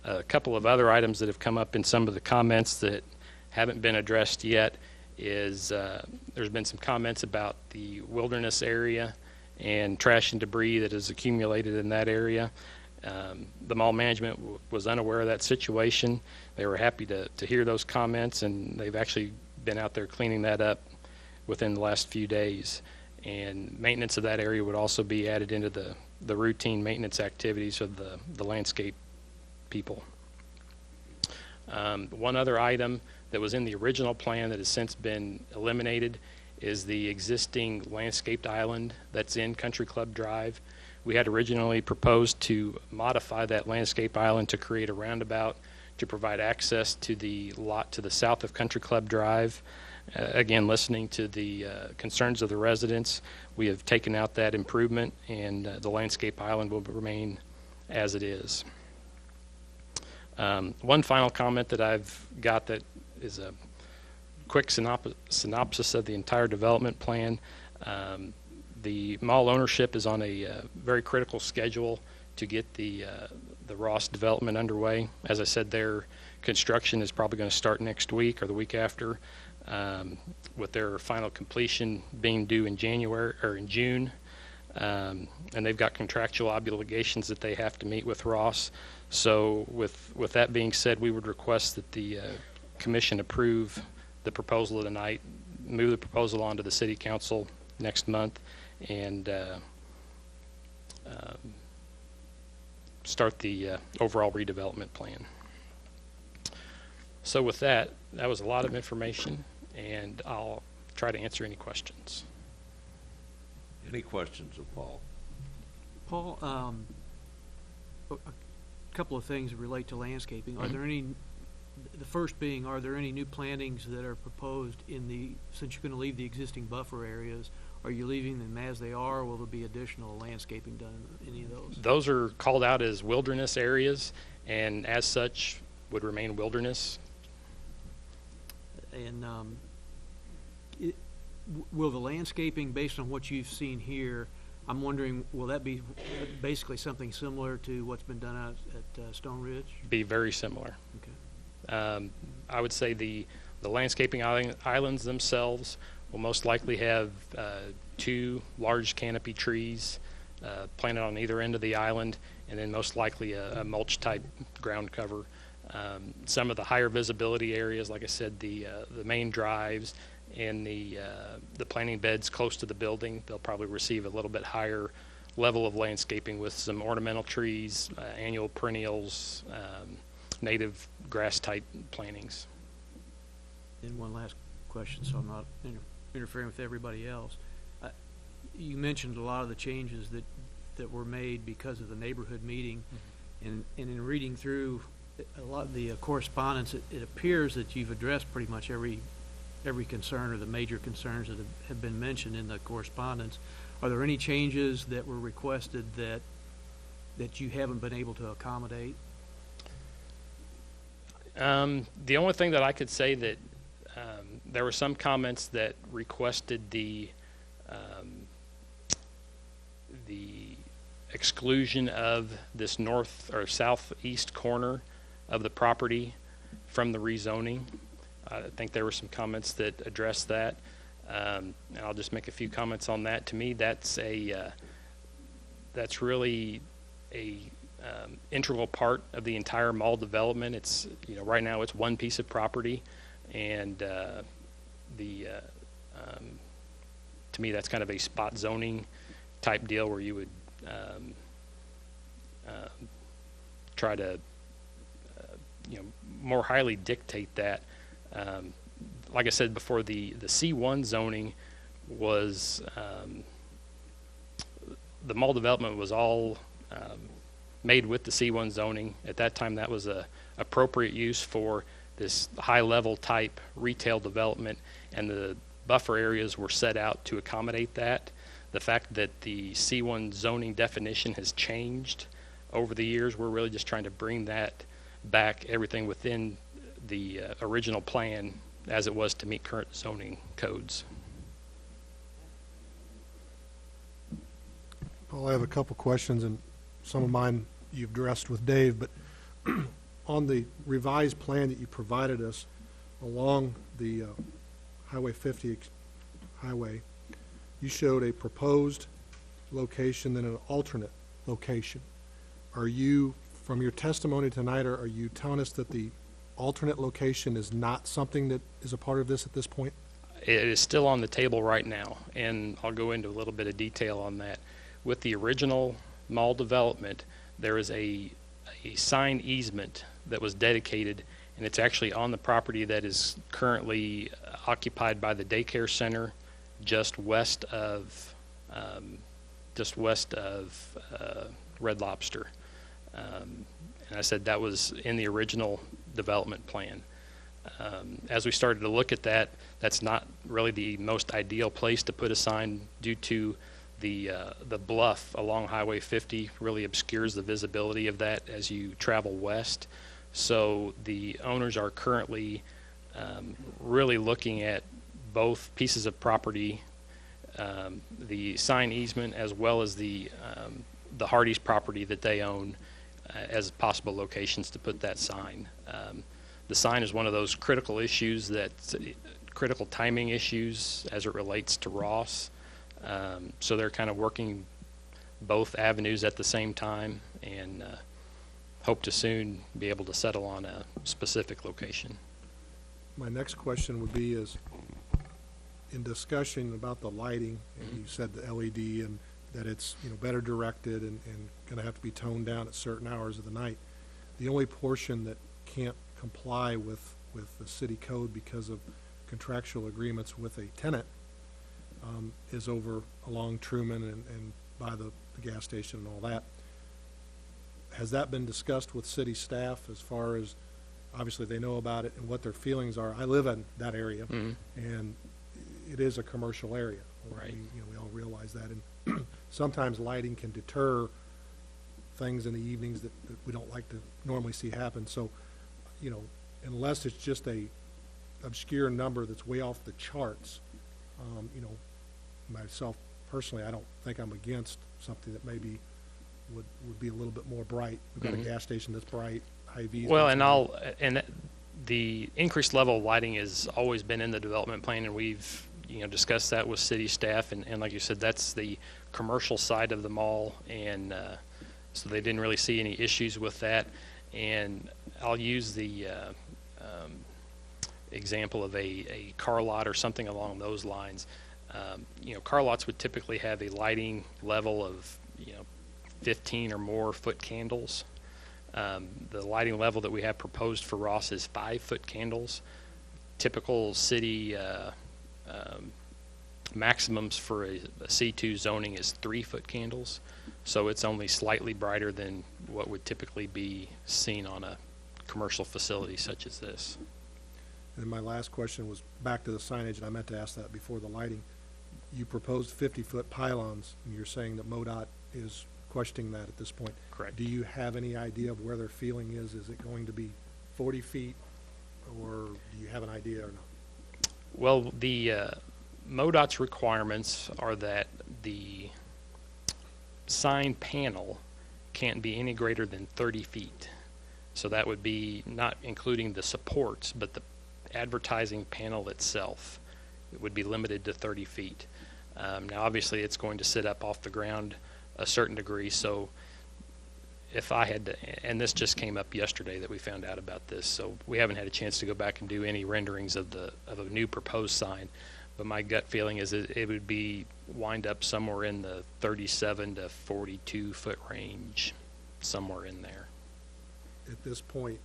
A couple of other items that have come up in some of the comments that haven't been addressed yet is there's been some comments about the wilderness area and trash and debris that is accumulated in that area. The mall management was unaware of that situation. They were happy to hear those comments, and they've actually been out there cleaning that up within the last few days. And maintenance of that area would also be added into the routine maintenance activities of the landscape people. One other item that was in the original plan that has since been eliminated is the existing landscaped island that's in Country Club Drive. We had originally proposed to modify that landscape island to create a roundabout to provide access to the lot to the south of Country Club Drive. Again, listening to the concerns of the residents, we have taken out that improvement, and the landscape island will remain as it is. One final comment that I've got that is a quick synopsis of the entire development plan. The mall ownership is on a very critical schedule to get the Ross development underway. As I said, their construction is probably going to start next week or the week after, with their final completion being due in January or in June. And they've got contractual obligations that they have to meet with Ross. So with that being said, we would request that the commission approve the proposal of the night, move the proposal on to the city council next month, and start the overall redevelopment plan. So with that was a lot of information, and I'll try to answer any questions. Any questions of Paul? Paul, a couple of things that relate to landscaping. Are there any, the first being, are there any new plantings that are proposed since you're going to leave the existing buffer areas? Are you leaving them as they are, or will there be additional landscaping done in any of those? Those are called out as wilderness areas, and as such would remain wilderness. And will the landscaping, based on what you've seen here, I'm wondering, will that be basically something similar to what's been done out at Stone Ridge? Be very similar. Okay. I would say the landscaping islands themselves will most likely have 2 large canopy trees planted on either end of the island, and then most likely a mulch type ground cover. Some of the higher visibility areas, like I said, the main drives and the planting beds close to the building, they'll probably receive a little bit higher level of landscaping with some ornamental trees, annual perennials, native grass type plantings. And one last question, so I'm not interfering with everybody else. You mentioned a lot of the changes that were made because of the neighborhood meeting, and in reading through a lot of the correspondence, it appears that you've addressed pretty much every concern or the major concerns that have been mentioned in the correspondence. Are there any changes that were requested that you haven't been able to accommodate? The only thing that I could say that there were some comments that requested the exclusion of this north or southeast corner of the property from the rezoning. I think there were some comments that addressed that. And I'll just make a few comments on that. To me, that's really a integral part of the entire mall development. It's, right now it's one piece of property, and to me, that's kind of a spot zoning type deal where you would try to more highly dictate that. Like I said before, the C1 zoning was the mall development was all made with the C1 zoning. At that time, that was a appropriate use for this high-level type retail development, and the buffer areas were set out to accommodate that. The fact that the C1 zoning definition has changed over the years. We're really just trying to bring that back, everything within the original plan as it was to meet current zoning codes. Paul, I have a couple questions, and some of mine you've addressed with Dave, but on the revised plan that you provided us along the Highway 50 highway, you showed a proposed location, then an alternate location. Are you, from your testimony tonight, are you telling us that the alternate location is not something that is a part of this at this point? It is still on the table right now, and I'll go into a little bit of detail on that. With the original mall development, there is a sign easement that was dedicated, and it's actually on the property that is currently occupied by the daycare center just west of Red Lobster. And I said that was in the original development plan. As we started to look at that, that's not really the most ideal place to put a sign due to the bluff along Highway 50 really obscures the visibility of that as you travel west. So the owners are currently really looking at both pieces of property, the sign easement as well as the Hardee's property that they own as possible locations to put that sign. The sign is one of those critical issues, critical timing issues as it relates to Ross. So they're kind of working both avenues at the same time, and hope to soon be able to settle on a specific location. My next question would be is, in discussion about the lighting, and you said the LED and that it's better directed and going to have to be toned down at certain hours of the night. The only portion that can't comply with the city code because of contractual agreements with a tenant is over along Truman and by the gas station and all that. Has that been discussed with city staff as far as, obviously they know about it and what their feelings are? I live in that area, and it is a commercial area. Right. We all realize that, and sometimes lighting can deter things in the evenings that we don't like to normally see happen. So, unless it's just a obscure number that's way off the charts, myself personally, I don't think I'm against something that maybe would be a little bit more bright. We've got a gas station that's bright, Hy-Vee's. Well, and the increased level of lighting has always been in the development plan, and we've discussed that with city staff, and like you said, that's the commercial side of the mall, and so they didn't really see any issues with that. And I'll use the example of a car lot or something along those lines. Car lots would typically have a lighting level of 15 or more foot candles. The lighting level that we have proposed for Ross is 5-foot candles. Typical city maximums for a C2 zoning is 3-foot candles, so it's only slightly brighter than what would typically be seen on a commercial facility such as this. And my last question was back to the signage, and I meant to ask that before the lighting. You proposed 50-foot pylons, and you're saying that MoDOT is questioning that at this point. Correct. Do you have any idea of where their feeling is? Is it going to be 40 feet, or do you have an idea or not? Well, the MoDOT's requirements are that the sign panel can't be any greater than 30 feet. So that would be not including the supports, but the advertising panel itself. It would be limited to 30 feet. Now, obviously, it's going to sit up off the ground a certain degree, so if I had to, and this just came up yesterday that we found out about this, so we haven't had a chance to go back and do any renderings of a new proposed sign, but my gut feeling is it would be wind up somewhere in the 37 to 42 foot range, somewhere in there. At this point,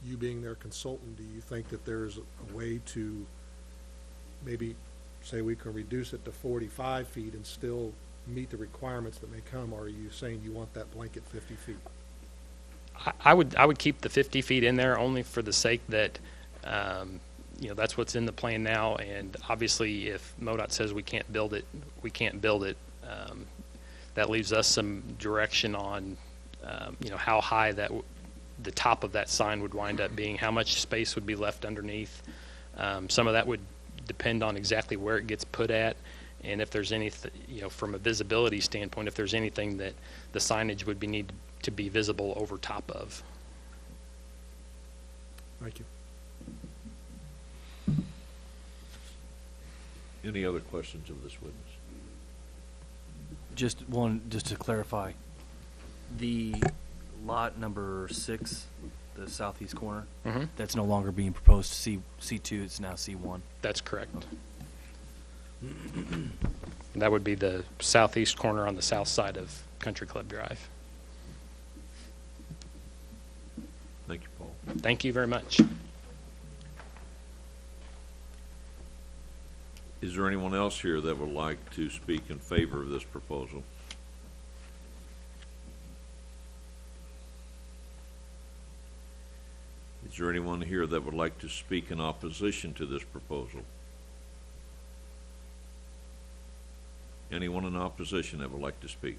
you being their consultant, do you think that there's a way to maybe say we can reduce it to 45 feet and still meet the requirements that may come, or are you saying you want that blanket 50 feet? I would keep the 50 feet in there only for the sake that that's what's in the plan now, and obviously if MoDOT says we can't build it, we can't build it. That leaves us some direction on how high the top of that sign would wind up being, how much space would be left underneath. Some of that would depend on exactly where it gets put at, and if there's anything, from a visibility standpoint, if there's anything that the signage would need to be visible over top of. Thank you. Any other questions of this witness? Just to clarify, the lot number 6, the southeast corner, that's no longer being proposed C2, it's now C1. That's correct. That would be the southeast corner on the south side of Country Club Drive. Thank you, Paul. Thank you very much. Is there anyone else here that would like to speak in favor of this proposal? Is there anyone here that would like to speak in opposition to this proposal? Anyone in opposition that would like to speak?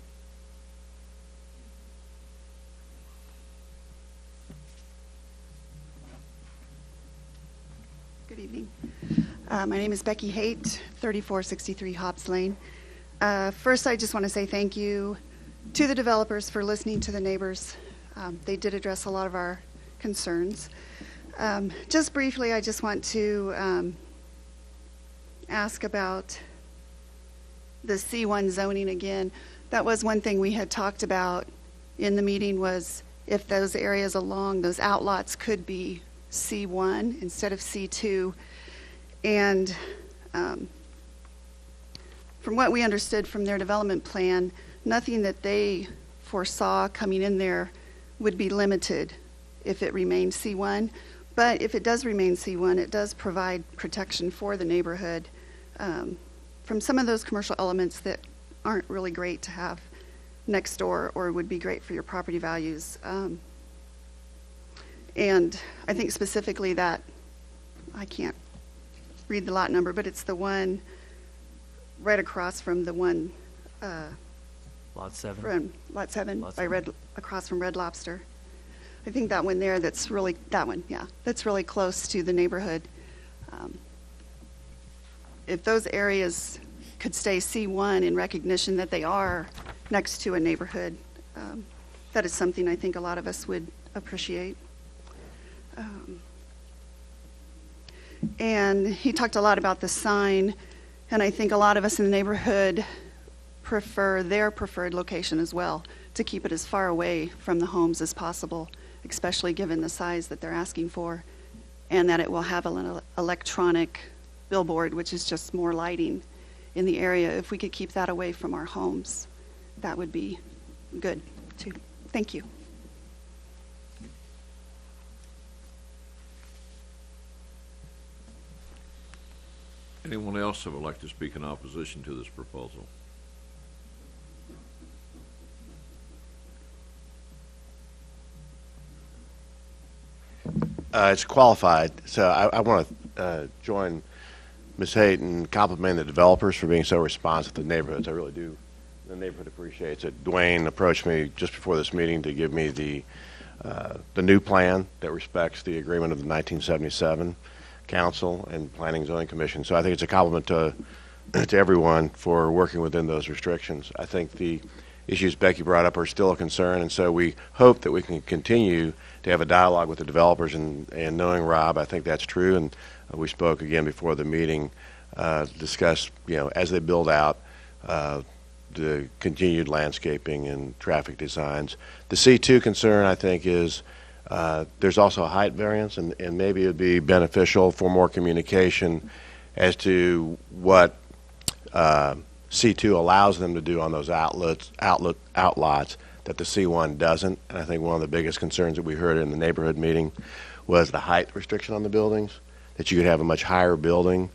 Good evening. My name is Becky Haight, 3463 Hobbs Lane. First, I just want to say thank you to the developers for listening to the neighbors. They did address a lot of our concerns. Just briefly, I just want to ask about the C1 zoning again. That was one thing we had talked about in the meeting, was if those areas along those outlots could be C1 instead of C2. And from what we understood from their development plan, nothing that they foresaw coming in there would be limited if it remained C1. But if it does remain C1, it does provide protection for the neighborhood from some of those commercial elements that aren't really great to have next door or would be great for your property values. And I think specifically that, I can't read the lot number, but it's the one right across from the one Lot 7. from Lot 7 Lot by 7. across from Red Lobster. I think that one there, that's really, that one, yeah, that's really close to the neighborhood. If those areas could stay C1 in recognition that they are next to a neighborhood, that is something I think a lot of us would appreciate. And he talked a lot about the sign, and I think a lot of us in the neighborhood prefer their preferred location as well, to keep it as far away from the homes as possible, especially given the size that they're asking for, and that it will have an electronic billboard, which is just more lighting in the area. If we could keep that away from our homes, that would be good too. Thank you. Anyone else that would like to speak in opposition to this proposal? It's qualified, so I want to join Ms. Haight and compliment the developers for being so responsive to the neighborhoods. I really do. The neighborhood appreciates it. Dwayne approached me just before this meeting to give me the new plan that respects the agreement of the 1977 Council and Planning and Zoning Commission. So I think it's a compliment to everyone for working within those restrictions. I think the issues Becky brought up are still a concern, and so we hope that we can continue to have a dialogue with the developers, and knowing Rob, I think that's true, and we spoke again before the meeting, discuss, as they build out the continued landscaping and traffic designs. The C2 concern, I think, is there's also a height variance, and maybe it would be beneficial for more communication as to what C2 allows them to do on those outlots that the C1 doesn't. And I think one of the biggest concerns that we heard in the neighborhood meeting was the height restriction on the buildings, that you could have a much higher building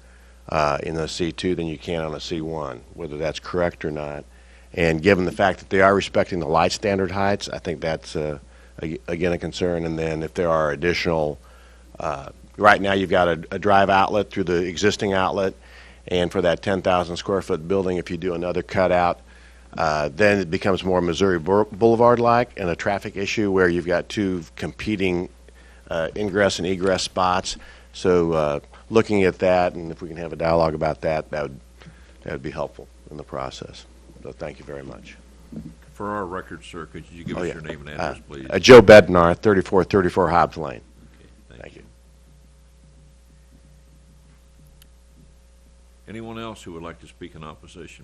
in a C2 than you can on a C1, whether that's correct or not. And given the fact that they are respecting the light standard heights, I think that's, again, a concern. And then if there are additional, right now you've got a drive outlet through the existing outlet, and for that 10,000 square foot building, if you do another cutout Then it becomes more Missouri Boulevard-like and a traffic issue where you've got two competing ingress and egress spots. So looking at that, and if we can have a dialogue about that, that would be helpful in the process. So thank you very much. For our record, sir, could you give us your name and address, please? Joe Bednar, 3434 Hobbs Lane. Okay, thank you. Anyone else who would like to speak in opposition?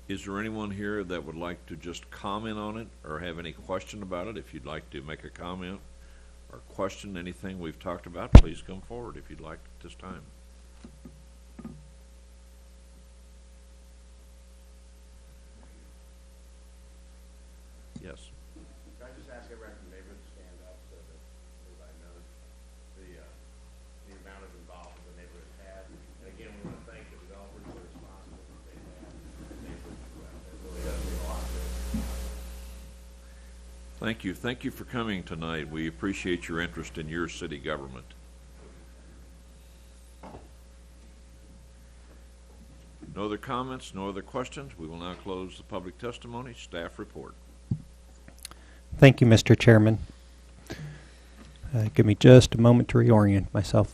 Is there anyone here that would like to just comment on it or have any question about it? If you'd like to make a comment or question anything we've talked about, please come forward if you'd like at this time. Yes. Can I just ask everyone from the neighborhood to stand up so that everybody knows the amount of involvement the neighborhood has? And again, we want to thank the developers for the responsibility they have. The neighborhood really does mean a lot to us. Thank you. Thank you for coming tonight. We appreciate your interest in your city government. No other comments, no other questions. We will now close the public testimony. Staff report. Thank you, Mr. Chairman. Give me just a moment to reorient myself.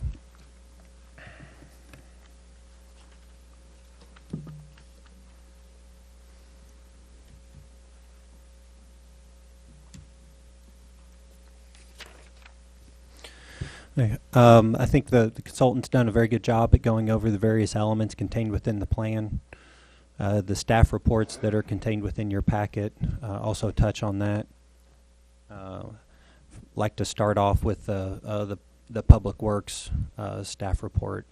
I think the consultant's done a very good job at going over the various elements contained within the plan. The staff reports that are contained within your packet also touch on that. Like to start off with the Public Works staff report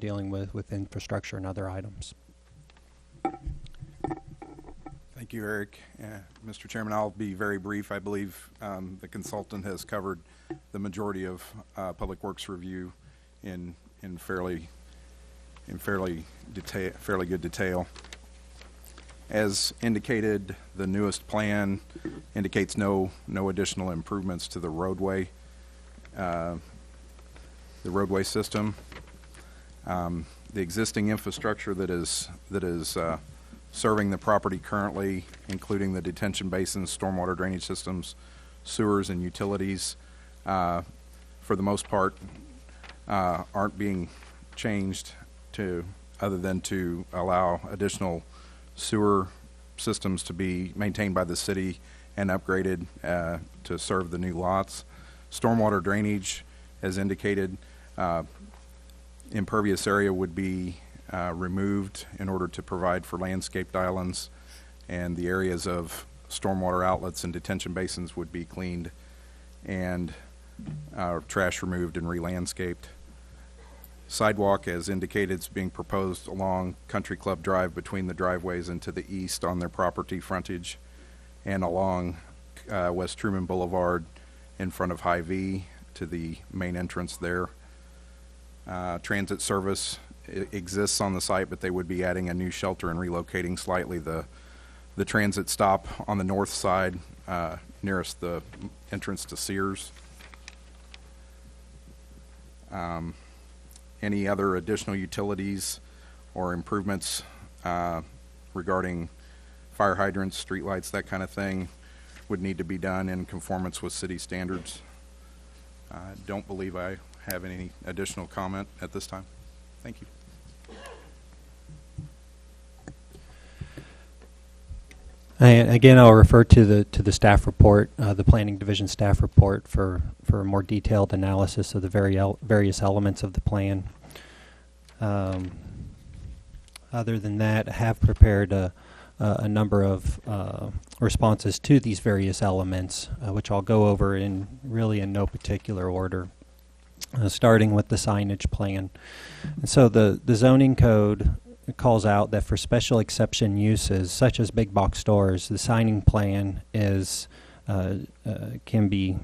dealing with infrastructure and other items. Thank you, Eric. Mr. Chairman, I'll be very brief. I believe the consultant has covered the majority of Public Works review in fairly good detail. As indicated, the newest plan indicates no additional improvements to the roadway system. The existing infrastructure that is serving the property currently, including the detention basins, stormwater drainage systems, sewers, and utilities, for the most part, aren't being changed other than to allow additional sewer systems to be maintained by the city and upgraded to serve the new lots. Stormwater drainage, as indicated, impervious area would be removed in order to provide for landscaped islands, and the areas of stormwater outlets and detention basins would be cleaned and trash removed and re-landscaped. Sidewalk, as indicated, is being proposed along Country Club Drive between the driveways and to the east on their property frontage, and along West Truman Boulevard in front of Hy-Vee to the main entrance there. Transit service exists on the site, but they would be adding a new shelter and relocating slightly the transit stop on the north side nearest the entrance to Sears. Any other additional utilities or improvements regarding fire hydrants, streetlights, that kind of thing would need to be done in conformance with city standards. Don't believe I have any additional comment at this time. Thank you. And again, I'll refer to the staff report, the Planning Division staff report, for a more detailed analysis of the various elements of the plan. Other than that, I have prepared a number of responses to these various elements, which I'll go over in no particular order, starting with the signage plan. And so the zoning code calls out that for special exception uses such as big box stores, the signing plan is can be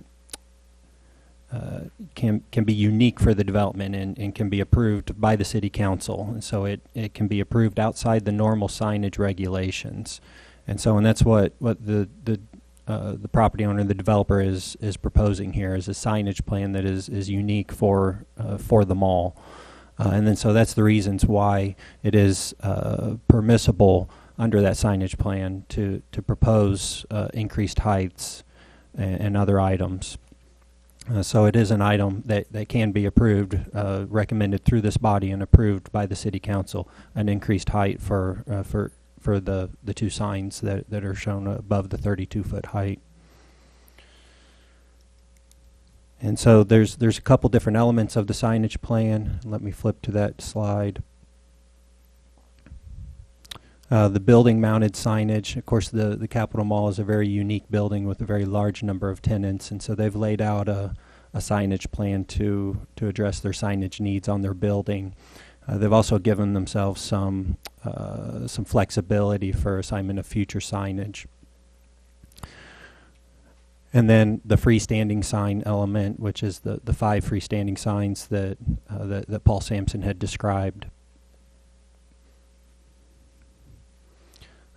unique for the development and can be approved by the city council. And so it can be approved outside the normal signage regulations. And that's what the property owner, the developer, is proposing here, is a signage plan that is unique for the mall. And then so that's the reasons why it is permissible under that signage plan to propose increased heights and other items. So it is an item that can be approved, recommended through this body and approved by the city council, an increased height for the two signs that are shown above the 32-foot height. And so there's a couple different elements of the signage plan. Let me flip to that slide. The building mounted signage, of course the Capitol Mall is a very unique building with a very large number of tenants, and so they've laid out a signage plan to address their signage needs on their building. They've also given themselves some flexibility for assignment of future signage. And then the freestanding sign element, which is the 5 freestanding signs that Paul Sampson had described.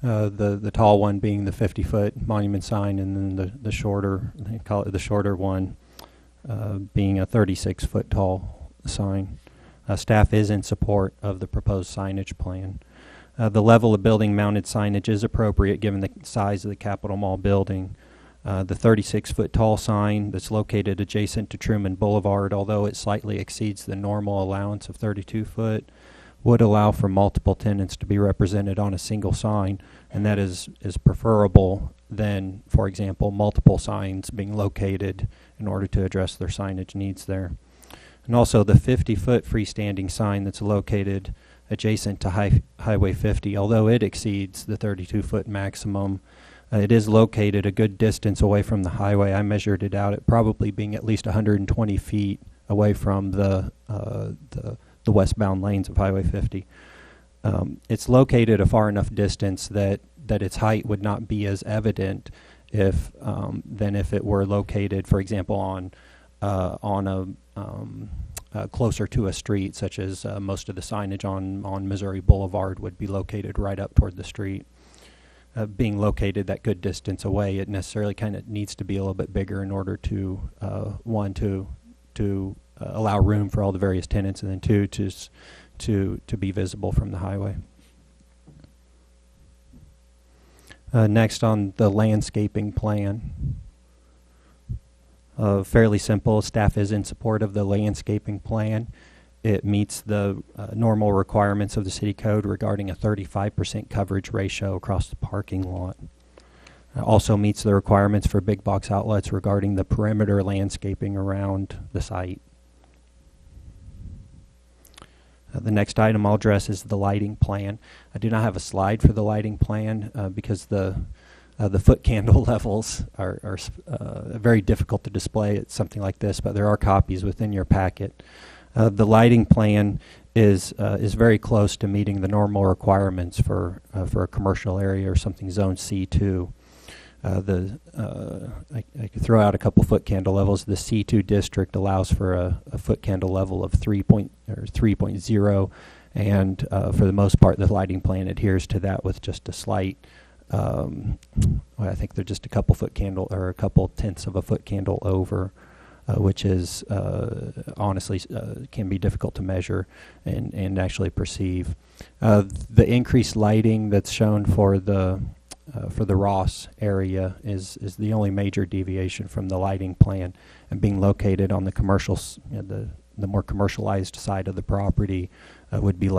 The tall one being the 50-foot monument sign, and then the shorter, they call it the shorter one, being a 36-foot tall sign. Staff is in support of the proposed signage plan. The level of building mounted signage is appropriate given the size of the Capitol Mall building. The 36-foot tall sign that's located adjacent to Truman Boulevard, although it slightly exceeds the normal allowance of 32-foot, would allow for multiple tenants to be represented on a single sign, and that is preferable than, for example, multiple signs being located in order to address their signage needs there. And also the 50-foot freestanding sign that's located adjacent to Highway 50, although it exceeds the 32-foot maximum, it is located a good distance away from the highway. I measured it out at probably being at least 120 feet away from the westbound lanes of Highway 50. It's located a far enough distance that its height would not be as evident than if it were located, for example, on a closer to a street, such as most of the signage on Missouri Boulevard would be located right up toward the street. Being located that good distance away, it necessarily kind of needs to be a little bit bigger in order to allow room for all the various tenants, and then two, to be visible from the highway. Next on the landscaping plan. Fairly simple. Staff is in support of the landscaping plan. It meets the normal requirements of the city code regarding a 35% coverage ratio across the parking lot. Also meets the requirements for big box outlets regarding the perimeter landscaping around the site. The next item I'll address is the lighting plan. I do not have a slide for the lighting plan because the foot candle levels are very difficult to display at something like this, but there are copies within your packet. The lighting plan is very close to meeting the normal requirements for a commercial area or something zone C2. I could throw out a couple foot candle levels. The C2 district allows for a foot candle level of 3.0, and for the most part, the lighting plan adheres to that with just a slight. I think they're just a couple foot candle or a couple tenths of a foot candle over, which is honestly can be difficult to measure and actually perceive. The increased lighting that's shown for the Ross area is the only major deviation from the lighting plan, and being located on the commercial, the more commercialized side of the property would be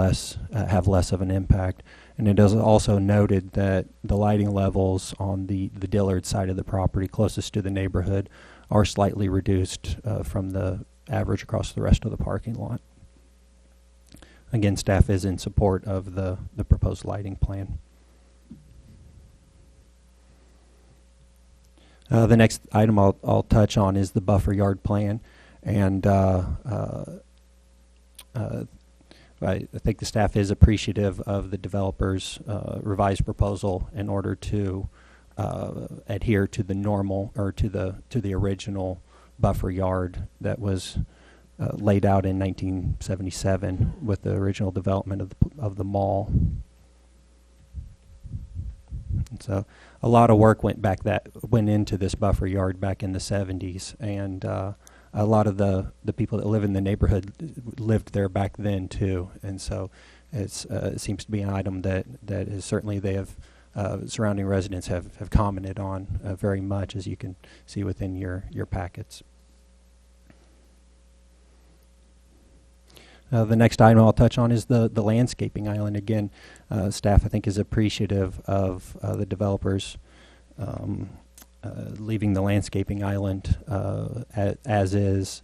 have less of an impact. And it is also noted that the lighting levels on the Dillard side of the property closest to the neighborhood are slightly reduced from the average across the rest of the parking lot. Again, staff is in support of the proposed lighting plan. The next item I'll touch on is the buffer yard plan, and I think the staff is appreciative of the developer's revised proposal in order to adhere to the normal or to the original buffer yard that was laid out in 1977 with the original development of the mall. And so a lot of work went into this buffer yard back in the 70s, and a lot of the people that live in the neighborhood lived there back then too, and so it seems to be an item that is certainly they have surrounding residents have commented on very much, as you can see within your packets. The next item I'll touch on is the landscaping island. Again, staff I think is appreciative of the developers leaving the landscaping island as is.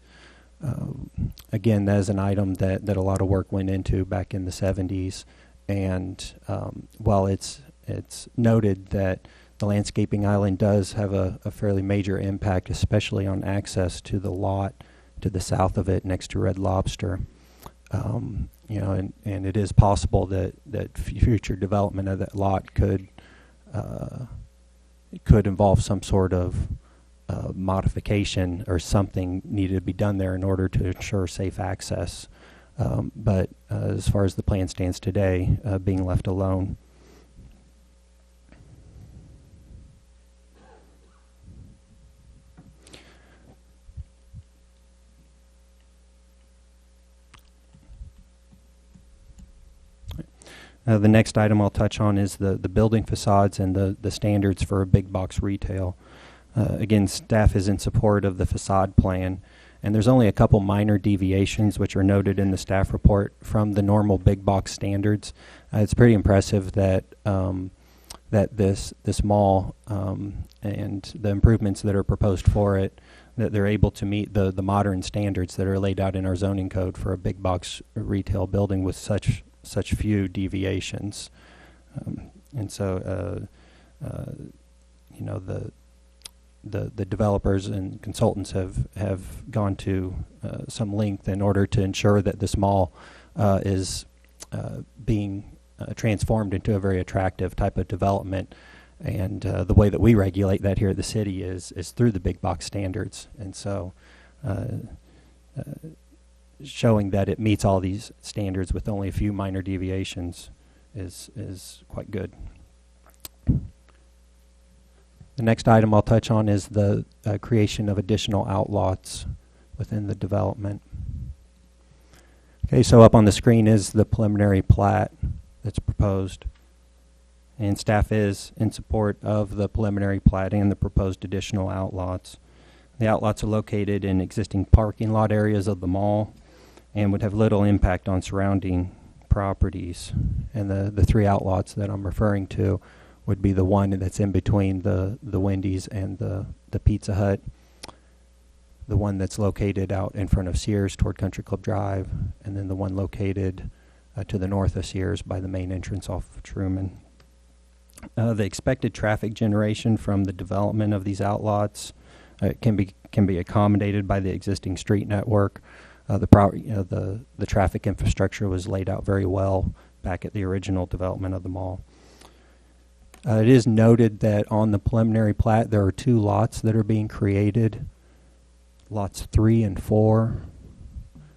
Again, that is an item that a lot of work went into back in the 70s, and while it's noted that the landscaping island does have a fairly major impact, especially on access to the lot to the south of it next to Red Lobster. And it is possible that future development of that lot could involve some sort of modification or something needed to be done there in order to ensure safe access. But as far as the plan stands today, being left alone. The next item I'll touch on is the building facades and the standards for a big box retail. Again, staff is in support of the facade plan, and there's only a couple minor deviations which are noted in the staff report from the normal big box standards. It's pretty impressive that that this mall and the improvements that are proposed for it, that they're able to meet the modern standards that are laid out in our zoning code for a big box retail building with such few deviations. And so the developers and consultants have gone to some length in order to ensure that this mall is being transformed into a very attractive type of development. And the way that we regulate that here at the city is through the big box standards. And so showing that it meets all these standards with only a few minor deviations is quite good. The next item I'll touch on is the creation of additional outlots within the development. Okay, so up on the screen is the preliminary plat that's proposed, and staff is in support of the preliminary plat and the proposed additional outlots. The outlots are located in existing parking lot areas of the mall and would have little impact on surrounding properties. And the three outlots that I'm referring to would be the one that's in between the Wendy's and the Pizza Hut, the one that's located out in front of Sears toward Country Club Drive, and then the one located to the north of Sears by the main entrance off of Truman. The expected traffic generation from the development of these outlots can be accommodated by the existing street network. The traffic infrastructure was laid out very well back at the original development of the mall. It is noted that on the preliminary plat there are two lots that are being created, lots 3 and 4,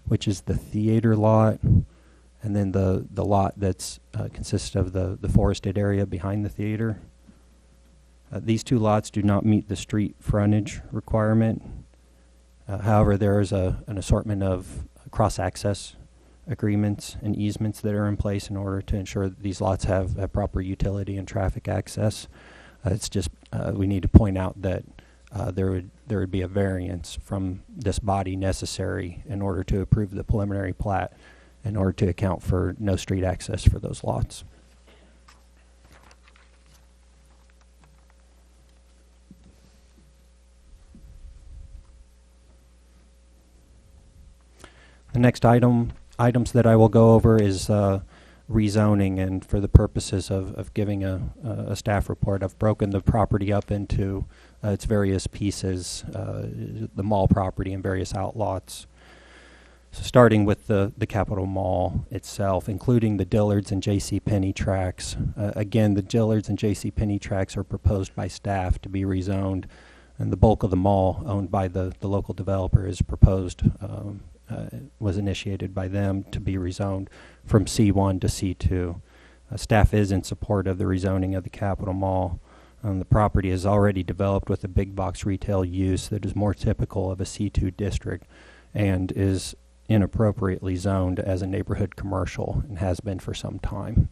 which is the theater lot, and then the lot that's consists of the forested area behind the theater. These two lots do not meet the street frontage requirement. However, there is an assortment of cross-access agreements and easements that are in place in order to ensure that these lots have proper utility and traffic access. It's just we need to point out that there would be a variance from this body necessary in order to approve the preliminary plat in order to account for no street access for those lots. The next items that I will go over is rezoning, and for the purposes of giving a staff report, I've broken the property up into its various pieces, the mall property and various outlots. So starting with the Capitol Mall itself, including the Dillard's and JCPenney tracks. Again, the Dillard's and JCPenney tracks are proposed by staff to be rezoned, and the bulk of the mall owned by the local developer is proposed was initiated by them to be rezoned from C1 to C2. Staff is in support of the rezoning of the Capitol Mall. The property is already developed with a big box retail use that is more typical of a C2 district and is inappropriately zoned as a neighborhood commercial and has been for some time.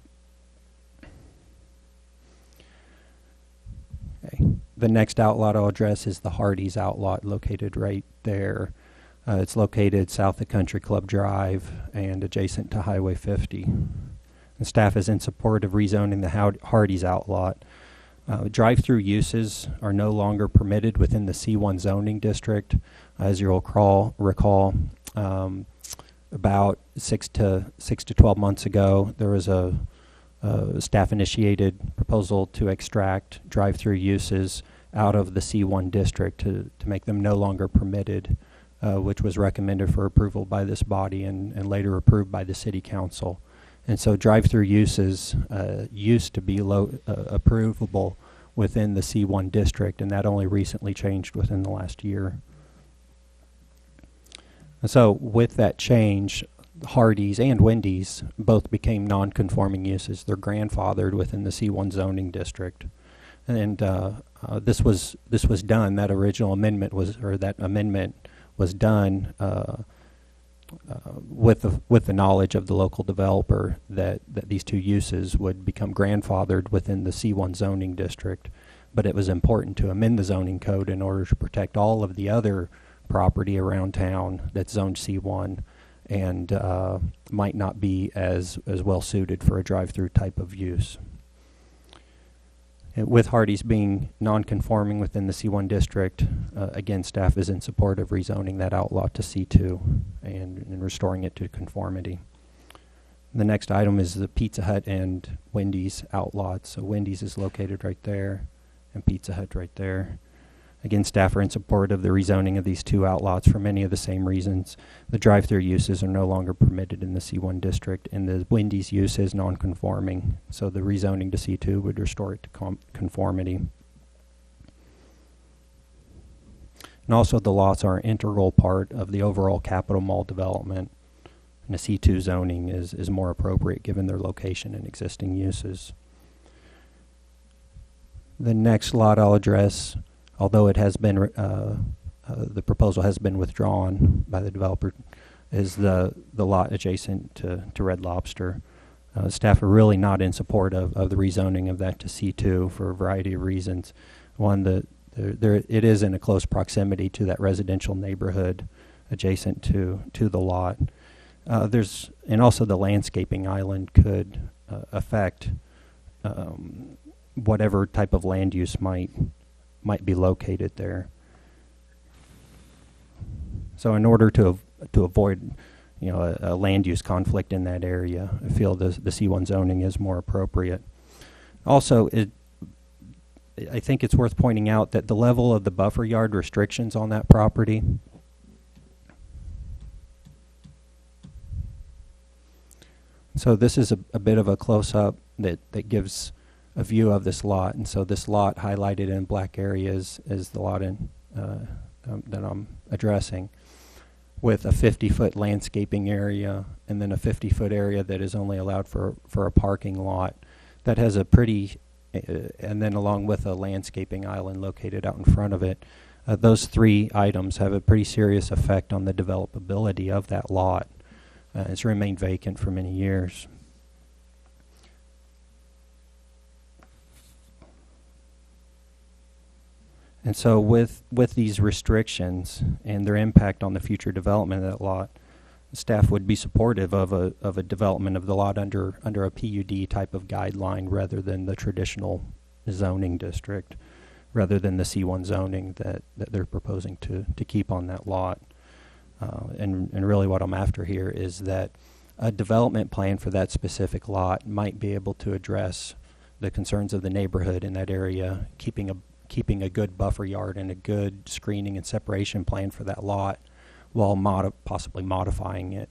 Okay. The next outlot I'll address is the Hardee's outlot located right there. It's located south of Country Club Drive and adjacent to Highway 50. The staff is in support of rezoning the Hardee's outlot. Drive-through uses are no longer permitted within the C1 zoning district. As you'll recall, about 6 to 12 months ago, there was a staff-initiated proposal to extract drive-through uses out of the C1 district to make them no longer permitted, which was recommended for approval by this body and later approved by the City Council. And so drive-through uses used to be approvable within the C1 district, and that only recently changed within the last year. And so with that change, Hardee's and Wendy's both became non-conforming uses. They're grandfathered within the C1 zoning district. And this was done, that original amendment was, or that amendment was done with the knowledge of the local developer that these two uses would become grandfathered within the C1 zoning district. But it was important to amend the zoning code in order to protect all of the other property around town that's zoned C1 and might not be as well suited for a drive-through type of use. And with Hardee's being non-conforming within the C1 district, again, staff is in support of rezoning that outlot to C2 and restoring it to conformity. The next item is the Pizza Hut and Wendy's outlot. So Wendy's is located right there and Pizza Hut right there. Again, staff are in support of the rezoning of these two outlots for many of the same reasons. The drive-through uses are no longer permitted in the C1 district, and the Wendy's use is non-conforming. So the rezoning to C2 would restore it to conformity. And also the lots are an integral part of the overall Capital Mall development. And the C2 zoning is more appropriate given their location and existing uses. The next lot I'll address, although it has been, the proposal has been withdrawn by the developer, is the lot adjacent to Red Lobster. Staff are really not in support of the rezoning of that to C2 for a variety of reasons. One, it is in a close proximity to that residential neighborhood adjacent to the lot. And also the landscaping island could affect whatever type of land use might be located there. So in order to avoid a land use conflict in that area, I feel the C1 zoning is more appropriate. Also, I think it's worth pointing out that the level of the buffer yard restrictions on that property so this is a bit of a close-up that gives a view of this lot, and so this lot highlighted in black areas is the lot that I'm addressing, with a 50-foot landscaping area and then a 50-foot area that is only allowed for a parking lot. That has a pretty, and then along with a landscaping island located out in front of it. Those three items have a pretty serious effect on the developability of that lot. It's remained vacant for many years. And so with these restrictions and their impact on the future development of that lot, staff would be supportive of a development of the lot under a PUD type of guideline rather than the traditional zoning district, rather than the C1 zoning that they're proposing to keep on that lot. And really what I'm after here is that a development plan for that specific lot might be able to address the concerns of the neighborhood in that area, keeping a good buffer yard and a good screening and separation plan for that lot, while possibly modifying it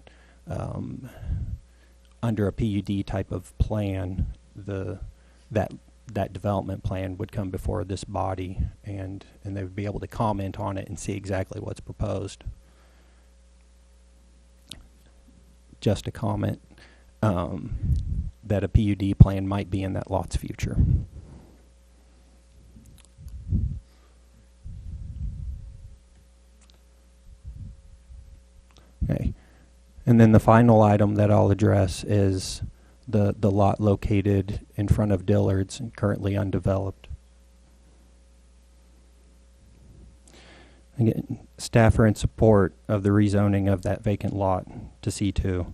under a PUD type of plan. That development plan would come before this body, and they would be able to comment on it and see exactly what's proposed. Just a comment that a PUD plan might be in that lot's future. And then the final item that I'll address is the lot located in front of Dillard's and currently undeveloped. Again, staff are in support of the rezoning of that vacant lot to C2.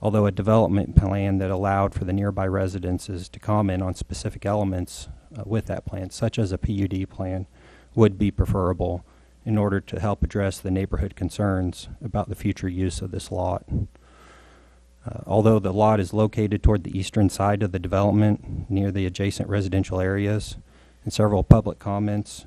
Although a development plan that allowed for the nearby residences to comment on specific elements with that plan, such as a PUD plan, would be preferable in order to help address the neighborhood concerns about the future use of this lot. Although the lot is located toward the eastern side of the development near the adjacent residential areas, and several public comments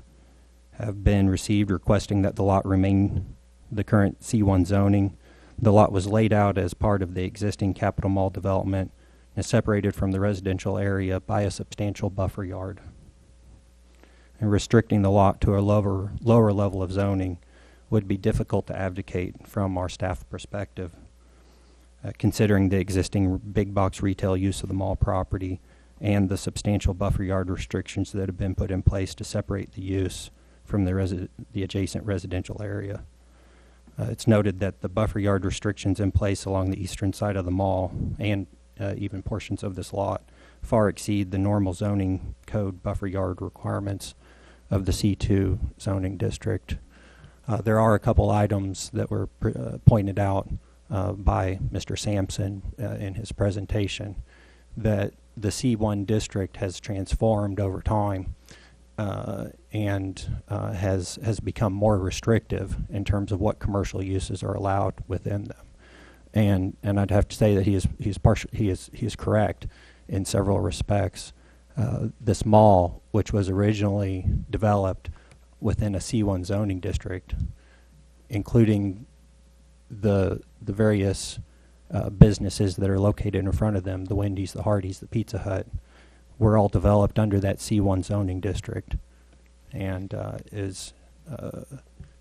have been received requesting that the lot remain the current C1 zoning. The lot was laid out as part of the existing Capitol Mall development and is separated from the residential area by a substantial buffer yard. And restricting the lot to a lower level of zoning would be difficult to advocate from our staff perspective, considering the existing big box retail use of the mall property and the substantial buffer yard restrictions that have been put in place to separate the use from the adjacent residential area. It's noted that the buffer yard restrictions in place along the eastern side of the mall and even portions of this lot far exceed the normal zoning code buffer yard requirements of the C2 zoning district. There are a couple items that were pointed out by Mr. Sampson in his presentation that the C1 district has transformed over time and has become more restrictive in terms of what commercial uses are allowed within them. And I'd have to say that he is correct in several respects. This mall, which was originally developed within a C1 zoning district, including the various businesses that are located in front of them, the Wendy's, the Hardee's, the Pizza Hut, were all developed under that C1 zoning district, and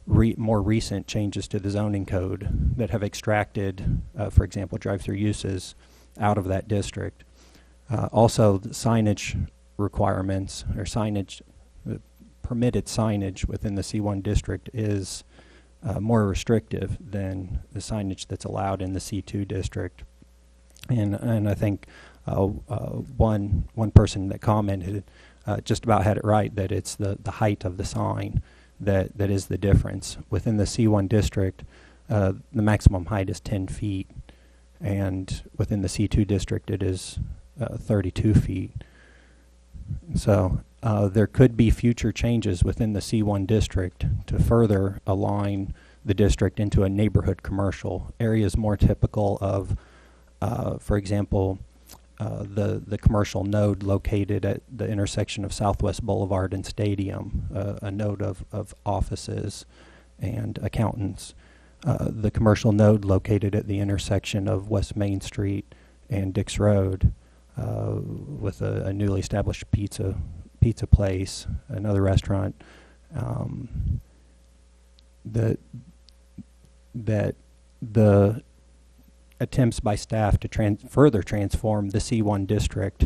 more recent changes to the zoning code that have extracted, for example, drive-through uses out of that district. Also, the signage requirements or permitted signage within the C1 district is more restrictive than the signage that's allowed in the C2 district. And I think one person that commented just about had it right, that it's the height of the sign that is the difference. Within the C1 district, the maximum height is 10 feet, and within the C2 district it is 32 feet. So there could be future changes within the C1 district to further align the district into a neighborhood commercial. Areas more typical of, for example, the commercial node located at the intersection of Southwest Boulevard and Stadium, a node of offices and accountants. The commercial node located at the intersection of West Main Street and Dix Road, with a newly established pizza place, another restaurant, that the attempts by staff to further transform the C1 district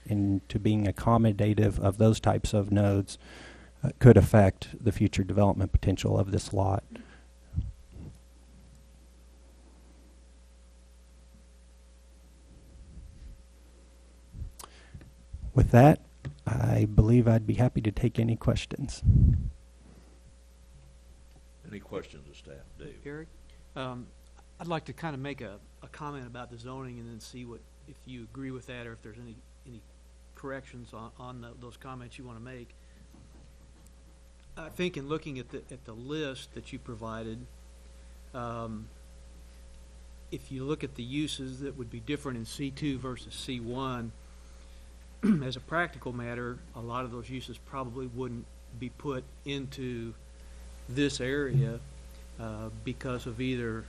into being accommodative of those types of nodes could affect the future development potential of this lot. With that, I believe I'd be happy to take any questions. Any questions of staff? Dave? Eric, I'd like to kind of make a comment about the zoning and then see if you agree with that or if there's any corrections on those comments you want to make. I think in looking at the list that you provided, if you look at the uses that would be different in C2 versus C1, as a practical matter, a lot of those uses probably wouldn't be put into this area because of either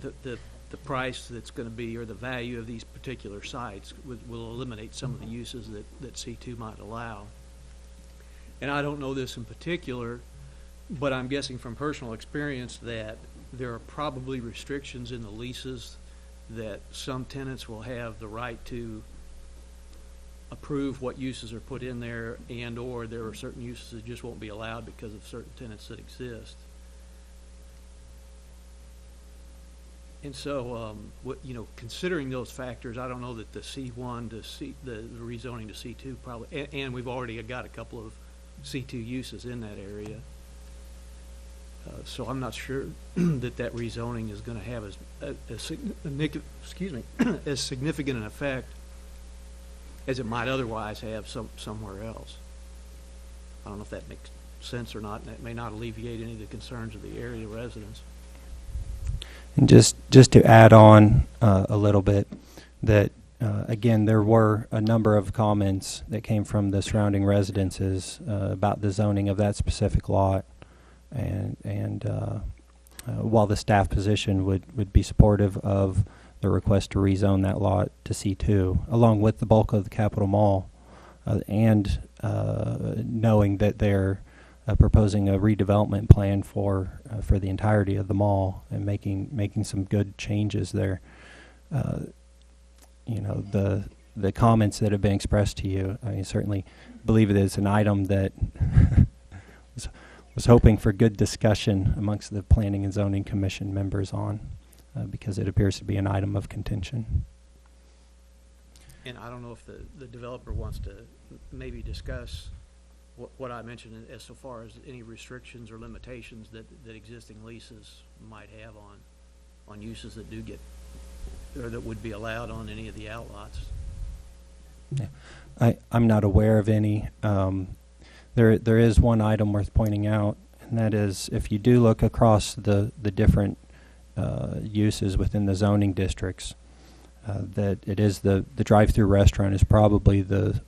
the price that's going to be or the value of these particular sites will eliminate some of the uses that C2 might allow. And I don't know this in particular, but I'm guessing from personal experience that there are probably restrictions in the leases that some tenants will have the right to approve what uses are put in there, and or there are certain uses that just won't be allowed because of certain tenants that exist. And so, considering those factors, I don't know that the C1 to C, the rezoning to C2 probably, and we've already got a couple of C2 uses in that area. So I'm not sure that rezoning is going to have as significant an effect as it might otherwise have somewhere else. I don't know if that makes sense or not, and that may not alleviate any of the concerns of the area residents. And just to add on a little bit, that again, there were a number of comments that came from the surrounding residences about the zoning of that specific lot, and while the staff position would be supportive of the request to rezone that lot to C2, along with the bulk of the Capitol Mall, and knowing that they're proposing a redevelopment plan for the entirety of the mall and making some good changes there. The comments that have been expressed to you, I certainly believe it is an item that was hoping for good discussion amongst the Planning and Zoning Commission members on, because it appears to be an item of contention. And I don't know if the developer wants to maybe discuss what I mentioned as so far as any restrictions or limitations that existing leases might have on uses that do get, or that would be allowed on any of the outlots. Yeah. I'm not aware of any. There is one item worth pointing out, and that is if you do look across the different uses within the zoning districts, that it is the drive-through restaurant is probably the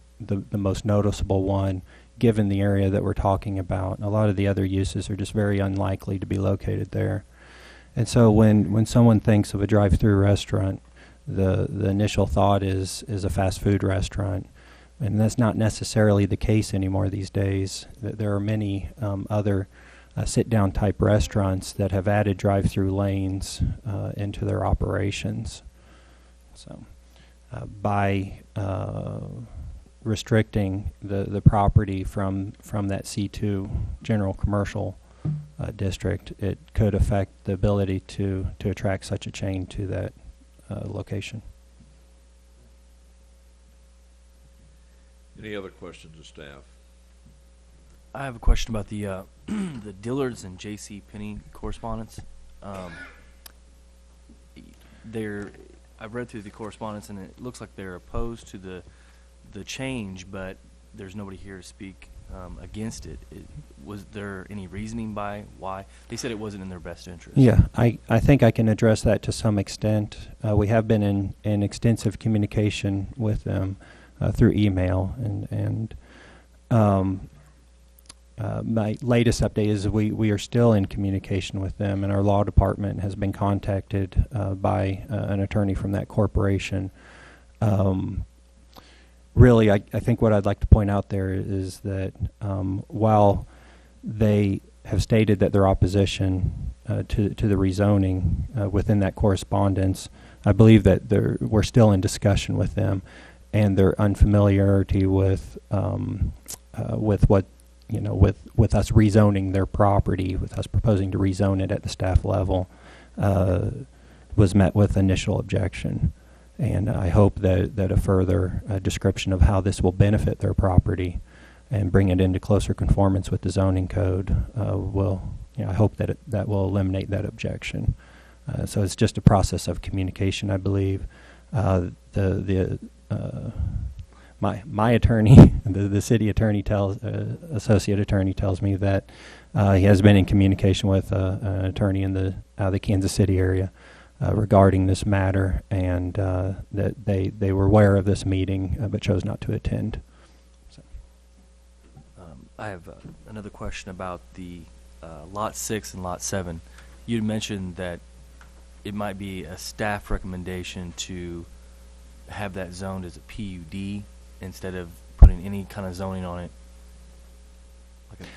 most noticeable one, given the area that we're talking about. And a lot of the other uses are just very unlikely to be located there. And so when someone thinks of a drive-through restaurant, the initial thought is a fast food restaurant. And that's not necessarily the case anymore these days. There are many other sit-down type restaurants that have added drive-through lanes into their operations. So by restricting the property from that C2 general commercial district, it could affect the ability to attract such a chain to that location. Any other questions of staff? I have a question about the the Dillard's and J.C. Penney correspondence. I've read through the correspondence, and it looks like they're opposed to the change, but there's nobody here to speak against it. Was there any reasoning by why? They said it wasn't in their best interest. Yeah, I think I can address that to some extent. We have been in extensive communication with them through email, and my latest update is we are still in communication with them, and our law department has been contacted by an attorney from that corporation. Really, I think what I'd like to point out there is that while they have stated that their opposition to the rezoning within that correspondence, I believe that we're still in discussion with them, and their unfamiliarity with what, with us rezoning their property, with us proposing to rezone it at the staff level, was met with initial objection. And I hope that a further description of how this will benefit their property and bring it into closer conformance with the zoning code I hope that will eliminate that objection. So it's just a process of communication, I believe. My attorney, the city attorney associate attorney tells me that he has been in communication with an attorney in the Kansas City area regarding this matter, and that they were aware of this meeting but chose not to attend. So. I have another question about the Lot 6 and Lot 7. You mentioned that it might be a staff recommendation to have that zoned as a PUD instead of putting any kind of zoning on it,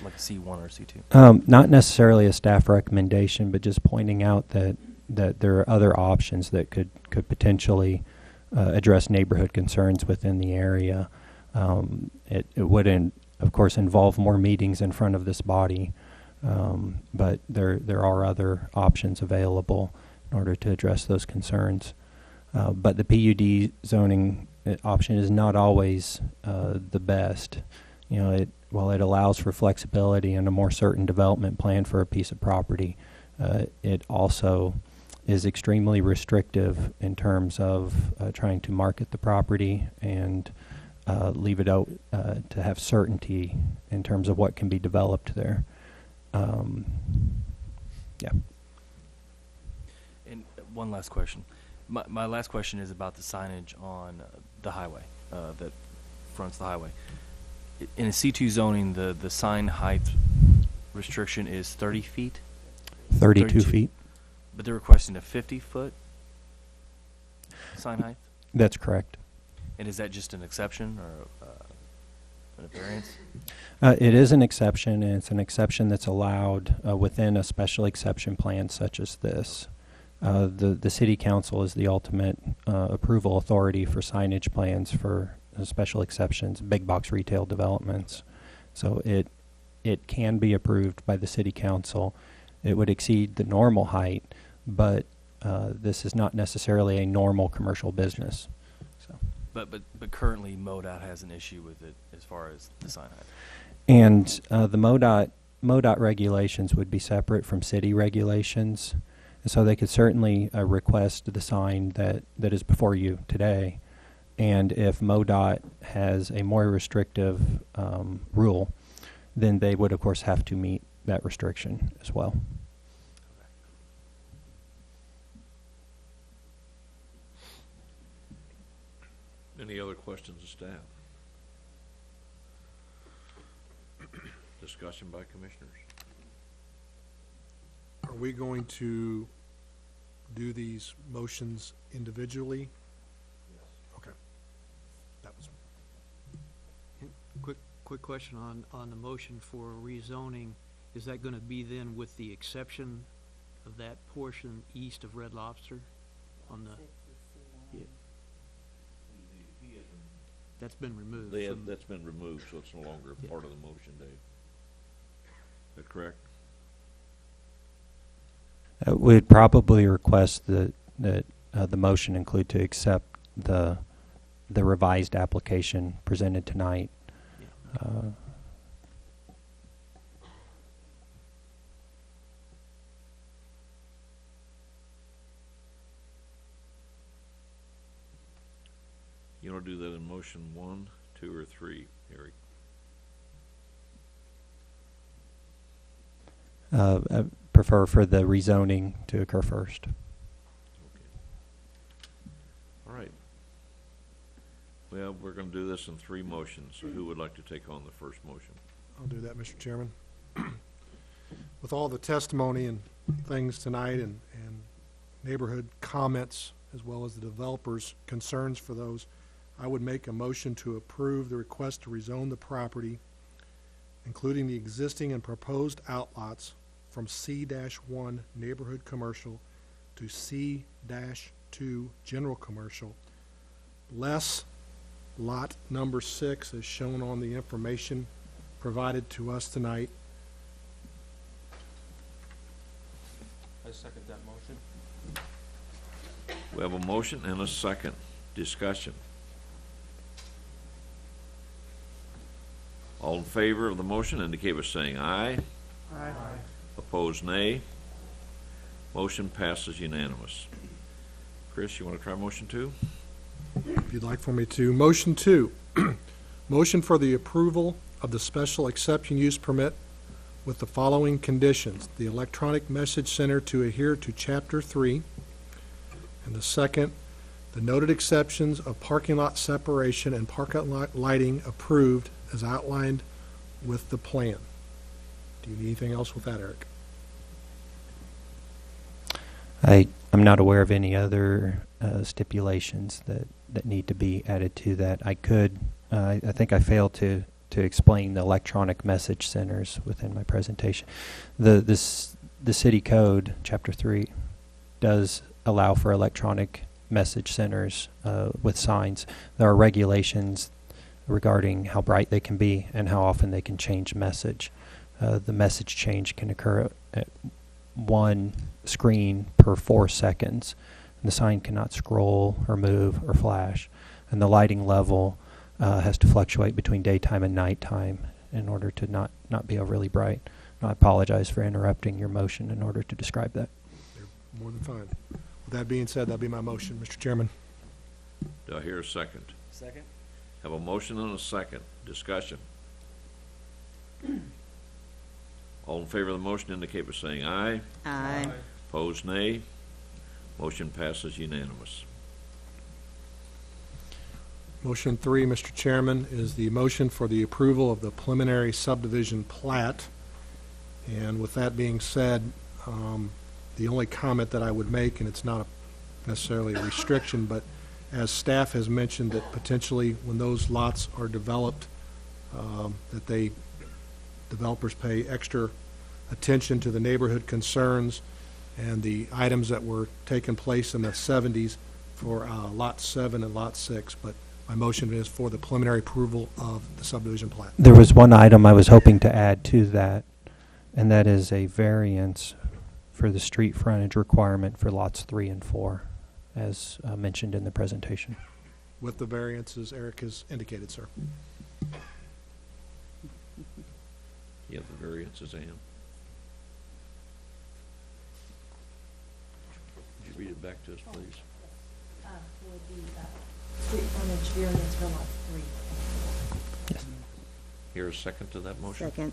like a C1 or C2? Not necessarily a staff recommendation, but just pointing out that there are other options that could potentially address neighborhood concerns within the area. It would, of course, involve more meetings in front of this body, but there are other options available in order to address those concerns. But the PUD zoning option is not always the best. You know, while it allows for flexibility and a more certain development plan for a piece of property, it also is extremely restrictive in terms of trying to market the property and leave it out to have certainty in terms of what can be developed there. Yeah. And one last question. My last question is about the signage on the highway that fronts the highway. In a C2 zoning, the sign height restriction is 30 feet? 32 feet. But they're requesting a 50-foot sign height? That's correct. And is that just an exception or an variance? It is an exception, and it's an exception that's allowed within a special exception plan such as this. The City Council is the ultimate approval authority for signage plans for special exceptions, big box retail developments. So it can be approved by the City Council. It would exceed the normal height, but this is not necessarily a normal commercial business. So. But currently MoDOT has an issue with it as far as the sign height. And the MoDOT regulations would be separate from city regulations. So they could certainly request the sign that is before you today. And if MoDOT has a more restrictive rule, then they would, of course, have to meet that restriction as well. Any other questions of staff? Discussion by commissioners. Are we going to do these motions individually? Yes. Okay. That was Quick question on the motion for rezoning. Is that going to be then with the exception of that portion east of Red Lobster on the? Yeah. That's been removed. That's been removed, so it's no longer a part of the motion, Dave. Is that correct? We'd probably request that the motion include to accept the revised application presented tonight. You want to do that in motion 1, 2, or 3, Eric? I prefer for the rezoning to occur first. Okay. All right. Well, we're going to do this in 3 motions, so who would like to take on the first motion? I'll do that, Mr. Chairman. With all the testimony and things tonight and neighborhood comments, as well as the developers' concerns for those, I would make a motion to approve the request to rezone the property, including the existing and proposed outlots from C-1 neighborhood commercial to C-2 general commercial, less lot number 6 as shown on the information provided to us tonight. I second that motion. We have a motion and a second. Discussion. All in favor of the motion indicate by saying aye. Aye. Opposed, nay. Motion passes unanimous. Chris, you want to try motion 2? If you'd like for me to. Motion 2. Motion for the approval of the special exception use permit with the following conditions. The electronic message center to adhere to Chapter 3. And the second, the noted exceptions of parking lot separation and parking lot lighting approved as outlined with the plan. Do you need anything else with that, Eric? I'm not aware of any other stipulations that need to be added to that. I think I failed to explain the electronic message centers within my presentation. The city code, Chapter 3, does allow for electronic message centers with signs. There are regulations regarding how bright they can be and how often they can change message. The message change can occur at one screen per 4 seconds. And the sign cannot scroll or move or flash. And the lighting level has to fluctuate between daytime and nighttime in order to not be overly bright. And I apologize for interrupting your motion in order to describe that. You're more than fine. With that being said, that'll be my motion, Mr. Chairman. Do I hear a second? Second. Have a motion and a second. Discussion. All in favor of the motion indicate by saying aye. Aye. Opposed, nay. Motion passes unanimous. Motion 3, Mr. Chairman, is the motion for the approval of the preliminary subdivision plat. And with that being said, the only comment that I would make, and it's not necessarily a restriction, but as staff has mentioned, that potentially when those lots are developed, that developers pay extra attention to the neighborhood concerns and the items that were taking place in the 70s for Lot 7 and Lot 6. But my motion is for the preliminary approval of the subdivision plat. There was one item I was hoping to add to that, and that is a variance for the street frontage requirement for lots 3 and 4, as mentioned in the presentation. With the variances Eric has indicated, sir. You have the variances, Ann? Would you read it back to us, please? For the street frontage variance for lot 3. Yes. Hear a second to that motion? Second.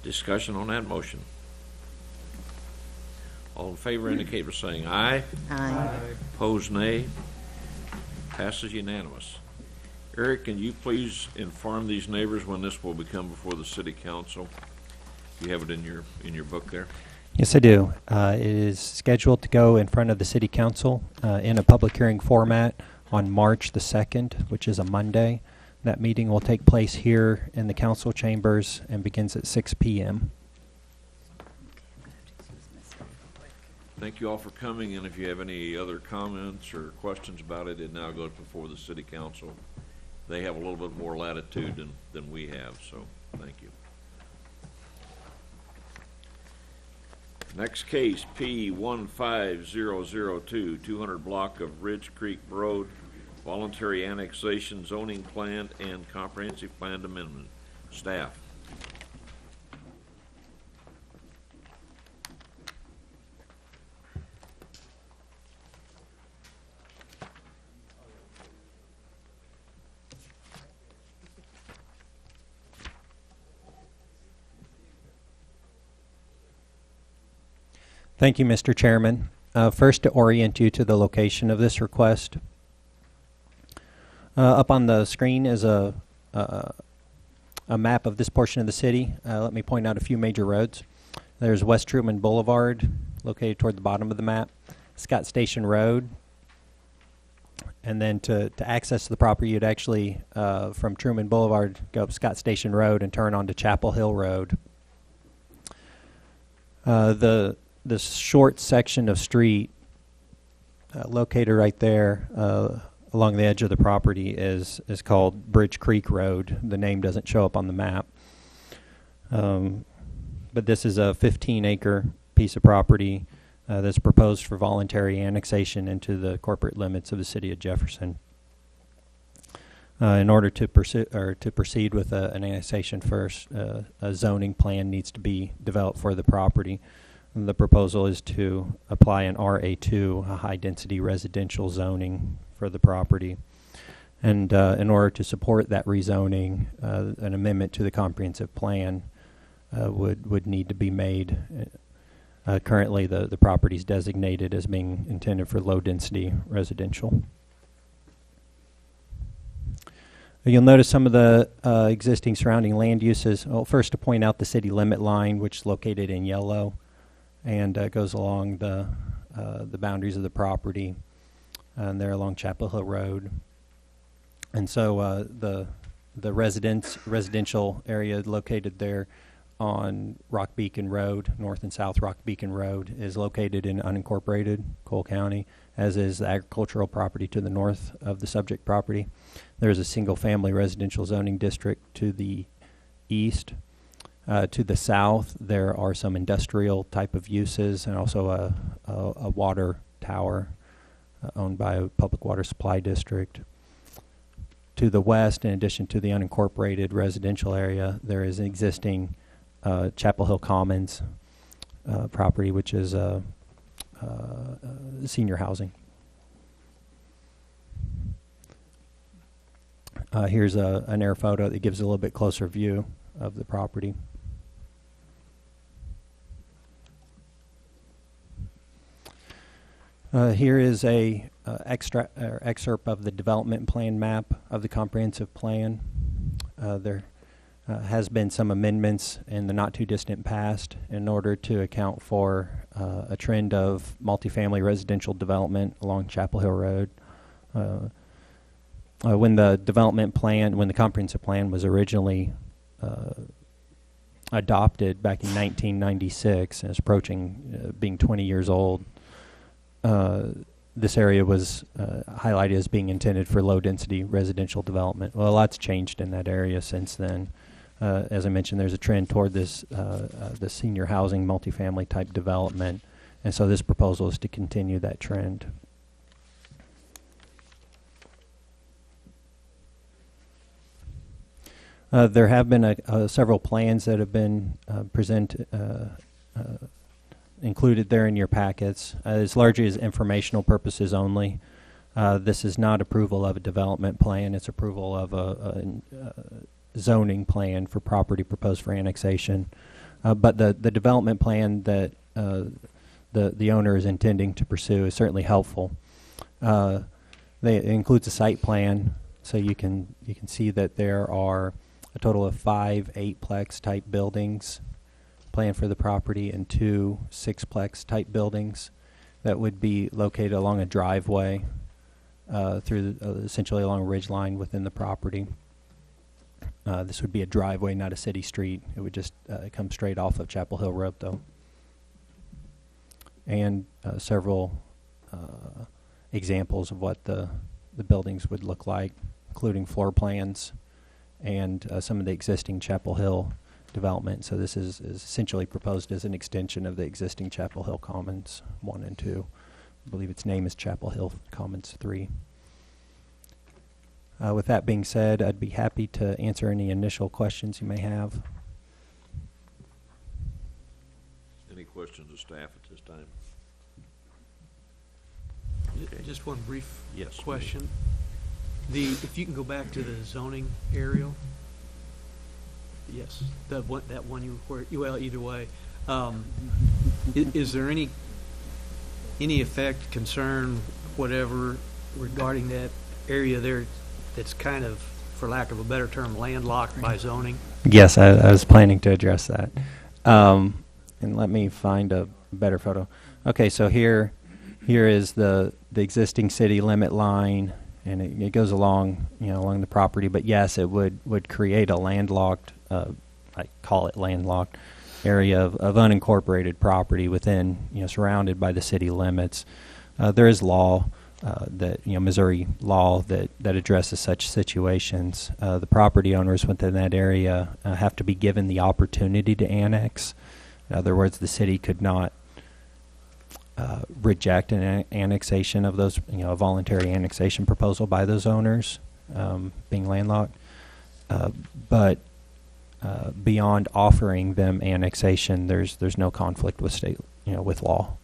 Discussion on that motion. All in favor indicate by saying aye. Aye. Opposed, nay. Passes unanimous. Eric, can you please inform these neighbors when this will become before the city council? You have it in your book there? Yes, I do. It is scheduled to go in front of the city council in a public hearing format on March the 2nd, which is a Monday. That meeting will take place here in the council chambers and begins at 6 p.m. Thank you all for coming, and if you have any other comments or questions about it, it now goes before the city council. They have a little bit more latitude than we have, so thank you. Next case, P15002, 200 block of Ridge Creek Road, voluntary annexation, zoning plan, and comprehensive plan amendment. Staff. Thank you, Mr. Chairman. First, to orient you to the location of this request. Up on the screen is a map of this portion of the city. Let me point out a few major roads. There's West Truman Boulevard, located toward the bottom of the map, Scott Station Road, and then to access the property, you'd actually, from Truman Boulevard, go up Scott Station Road and turn onto Chapel Hill Road. This short section of street located right there along the edge of the property is called Bridge Creek Road. The name doesn't show up on the map. But this is a 15-acre piece of property that's proposed for voluntary annexation into the corporate limits of the city of Jefferson. In order to proceed with an annexation first, a zoning plan needs to be developed for the property. The proposal is to apply an RA2, a high-density residential zoning for the property. And in order to support that rezoning, an amendment to the comprehensive plan would need to be made. Currently, the property is designated as being intended for low-density residential. You'll notice some of the existing surrounding land uses. Well, first to point out the city limit line, which is located in yellow, and goes along the boundaries of the property, and there along Chapel Hill Road. And so the residential area located there on Rock Beacon Road, north and south Rock Beacon Road, is located in unincorporated Cole County, as is the agricultural property to the north of the subject property. There's a single-family residential zoning district to the east, To the south, there are some industrial type of uses and also a water tower owned by a public water supply district. To the west, in addition to the unincorporated residential area, there is an existing Chapel Hill Commons property, which is senior housing. Here's an air photo that gives a little bit closer view of the property. Here is a excerpt of the development plan map of the comprehensive plan. There has been some amendments in the not too distant past in order to account for a trend of multifamily residential development along Chapel Hill Road. When the comprehensive plan was originally adopted back in 1996, and is approaching being 20 years old, this area was highlighted as being intended for low-density residential development. Well, a lot's changed in that area since then. As I mentioned, there's a trend toward this the senior housing multifamily type development, and so this proposal is to continue that trend. There have been several plans that have been included there in your packets. It's largely as informational purposes only. This is not approval of a development plan. It's approval of a zoning plan for property proposed for annexation. But the development plan that the owner is intending to pursue is certainly helpful. It includes a site plan, so you can see that there are a total of 5 8-plex type buildings planned for the property and 2 6-plex type buildings that would be located along a driveway essentially along a ridge line within the property. This would be a driveway, not a city street. It would just come straight off of Chapel Hill Road, though. And several examples of what the buildings would look like, including floor plans and some of the existing Chapel Hill development. So this is essentially proposed as an extension of the existing Chapel Hill Commons 1 and 2. I believe its name is Chapel Hill Commons 3. With that being said, I'd be happy to answer any initial questions you may have. Any questions of staff at this time? Just one brief Yes, question. If you can go back to the zoning aerial. Yes, that one well, either way. Is there any effect, concern, whatever, regarding that area there that's kind of, for lack of a better term, landlocked by zoning? Yes, I was planning to address that. And let me find a better photo. Okay, so here is the existing city limit line, and it goes along the property. But yes, it would create a landlocked, I call it landlocked, area of unincorporated property within, surrounded by the city limits. There is law that Missouri law that addresses such situations. The property owners within that area have to be given the opportunity to annex. In other words, the city could not reject an annexation of those, a voluntary annexation proposal by those owners, being landlocked. But beyond offering them annexation, there's no conflict with state, with law.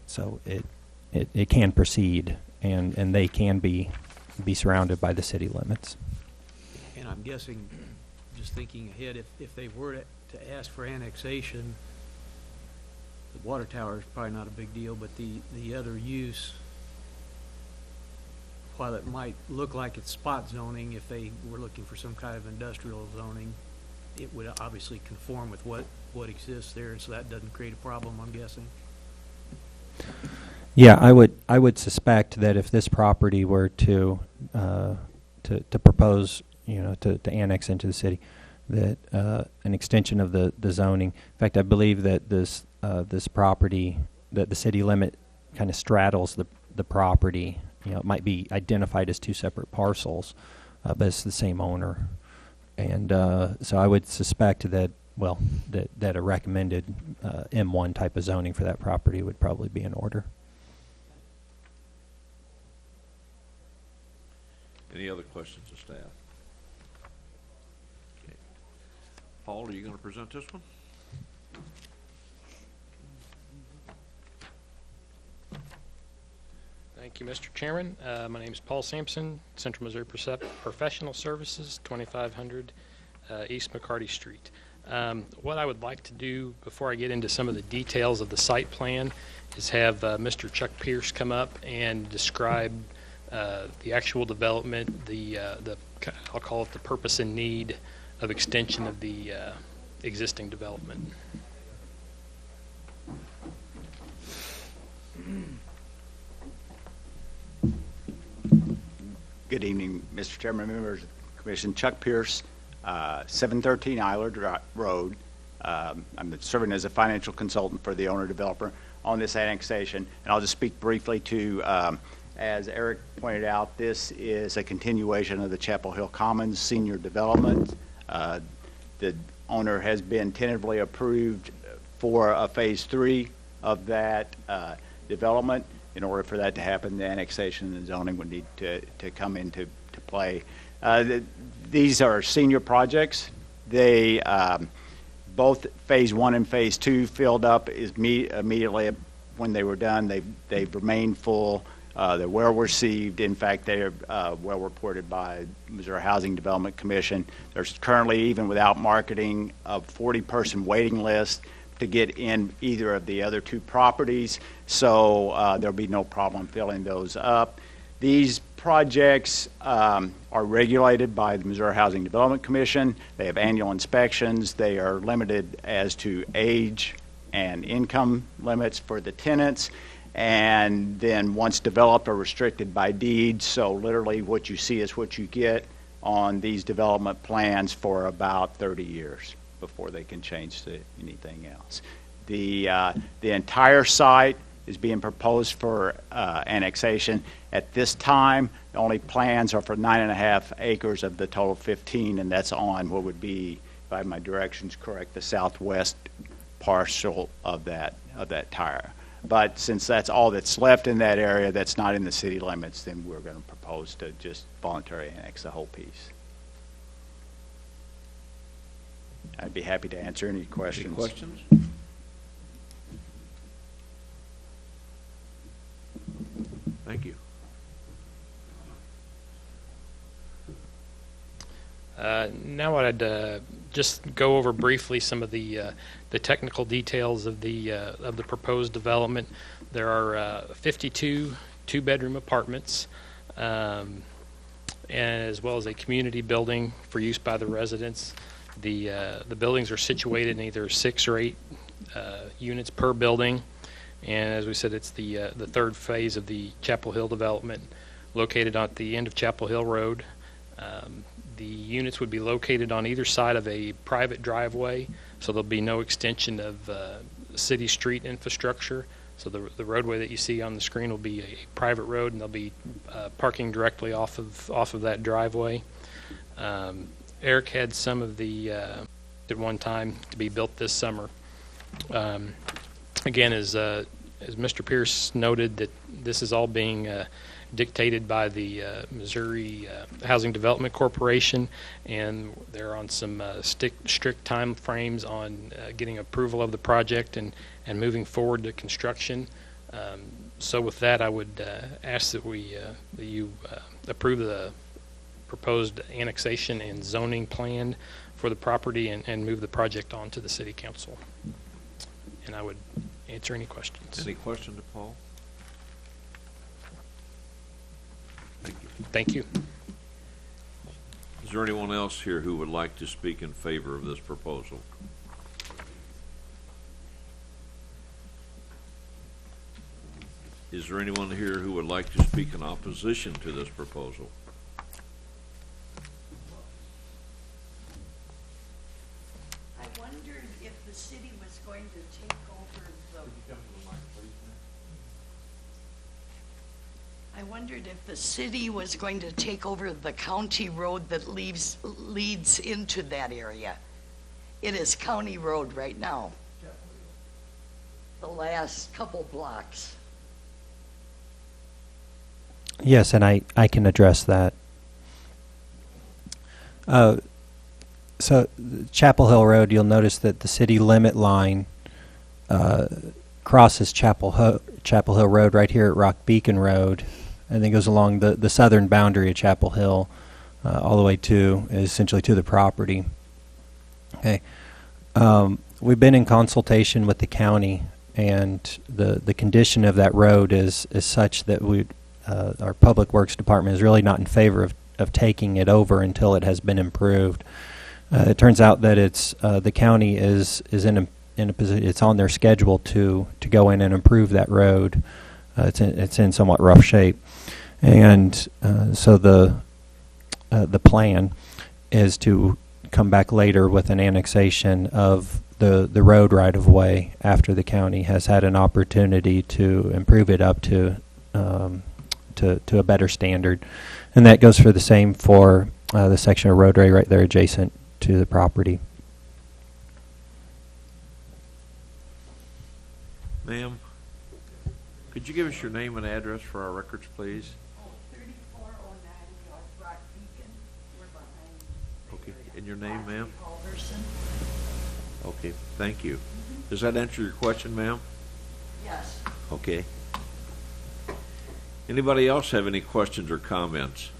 So it can proceed, and they can be surrounded by the city limits. And I'm guessing, just thinking ahead, if they were to ask for annexation, the water tower is probably not a big deal, but the other use, while it might look like it's spot zoning, if they were looking for some kind of industrial zoning, it would obviously conform with what exists there, so that doesn't create a problem, I'm guessing. Yeah, I would suspect that if this property were to propose, to annex into the city, that an extension of the zoning. In fact, I believe that this property, that the city limit kind of straddles the property. It might be identified as 2 separate parcels, but it's the same owner. And so I would suspect that that a recommended M1 type of zoning for that property would probably be in order. Any other questions of staff? Okay. Paul, are you going to present this one? Thank you, Mr. Chairman. My name is Paul Sampson, Central Missouri Professional Services, 2500 East McCarty Street. What I would like to do before I get into some of the details of the site plan is have Mr. Chuck Pierce come up and describe the actual development, I'll call it the purpose and need of extension of the existing development. Good evening, Mr. Chairman, members of the Commission. Chuck Pierce, 713 Eiler Road. I'm serving as a financial consultant for the owner-developer on this annexation, and I'll just speak briefly to, as Eric pointed out, this is a continuation of the Chapel Hill Commons senior development. The owner has been tentatively approved for a phase 3 of that development. In order for that to happen, the annexation and zoning would need to come into play. These are senior projects. They both phase 1 and phase 2 filled up immediately when they were done. They've remained full. They're well received. In fact, they're well reported by Missouri Housing Development Commission. There's currently, even without marketing, a 40-person waiting list to get in either of the other 2 properties, so there'll be no problem filling those up. These projects are regulated by the Missouri Housing Development Commission. They have annual inspections. They are limited as to age and income limits for the tenants, and then once developed are restricted by deed, so literally what you see is what you get on these development plans for about 30 years before they can change to anything else. The entire site is being proposed for annexation. At this time, the only plans are for 9.5 acres of the total 15, and that's on what would be, if I have my directions correct, the southwest parcel of that tire. But since that's all that's left in that area that's not in the city limits, then we're going to propose to just voluntarily annex the whole piece. I'd be happy to answer any questions. Any questions? Thank you. Now I'd just go over briefly some of the technical details of the proposed development. There are 52 two-bedroom apartments, and as well as a community building for use by the residents. The buildings are situated in either 6 or 8 units per building, and as we said, it's the third phase of the Chapel Hill development, located at the end of Chapel Hill Road. The units would be located on either side of a private driveway, so there'll be no extension of city street infrastructure. So the roadway that you see on the screen will be a private road, and they'll be parking directly off of that driveway. Eric had some of the at one time to be built this summer. Again, as Mr. Pierce noted, that this is all being dictated by the Missouri Housing Development Corporation, and they're on some strict time frames on getting approval of the project and moving forward to construction. So with that, I would ask that you approve the proposed annexation and zoning plan for the property and move the project on to the City Council. And I would answer any questions. Any question to Paul? Thank you. Thank you. Is there anyone else here who would like to speak in favor of this proposal? Is there anyone here who would like to speak in opposition to this proposal? I wondered if the city was going to take over the county road that leads into that area. It is county road right now. The last couple blocks. Yes, and I can address that. So Chapel Hill Road, you'll notice that the city limit line crosses Chapel Hill Road right here at Rock Beacon Road, and then goes along the southern boundary of Chapel Hill all the way to, essentially to the property. Okay. We've been in consultation with the county, and the condition of that road is such that our Public Works Department is really not in favor of taking it over until it has been improved. It turns out that it's the county is in a position, it's on their schedule to go in and improve that road. It's in somewhat rough shape, and so the plan is to come back later with an annexation of the road right of way after the county has had an opportunity to improve it up to a better standard, and that goes for the same for the section of roadway right there adjacent to the property. Ma'am, could you give us your name and address for our records, please? 3409 North Rock Beacon. We're behind. Okay, and your name, ma'am? Jefferson. Okay, thank you. Does that answer your question, ma'am? Yes. Okay. Anybody else have any questions or comments?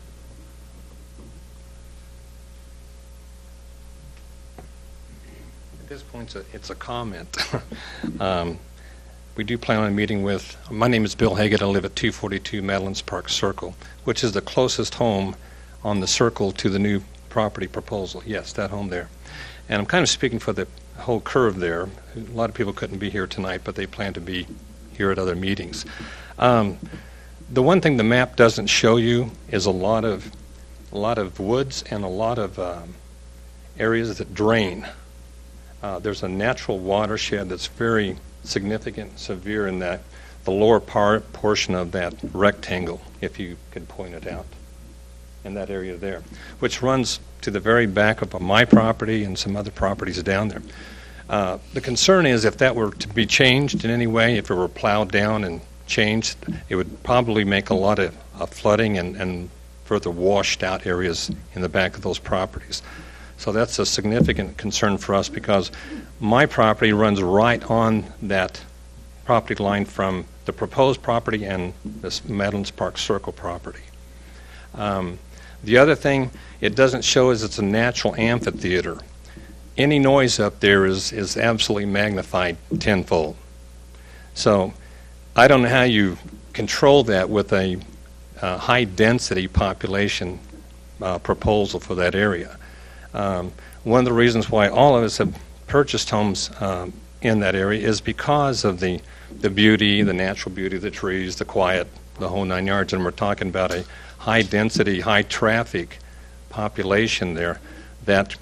At this point, it's a comment. We do plan on meeting with, my name is Bill Haggett. I live at 242 Madeline's Park Circle, which is the closest home on the circle to the new property proposal. Yes, that home there. And I'm kind of speaking for the whole curve there. A lot of people couldn't be here tonight, but they plan to be here at other meetings. The one thing the map doesn't show you is a lot of woods and a lot of areas that drain. There's a natural watershed that's very significant, severe in that the lower portion of that rectangle, if you could point it out, in that area there, which runs to the very back of my property and some other properties down there. The concern is if that were to be changed in any way, if it were plowed down and changed, it would probably make a lot of flooding and further washed out areas in the back of those properties. So that's a significant concern for us because my property runs right on that property line from the proposed property and this Madeline's Park Circle property. The other thing it doesn't show is it's a natural amphitheater. Any noise up there is absolutely magnified tenfold. So I don't know how you control that with a high density population proposal for that area. One of the reasons why all of us have purchased homes in that area is because of the beauty, the natural beauty of the trees, the quiet, the whole 9 yards, and we're talking about a high density, high traffic population there that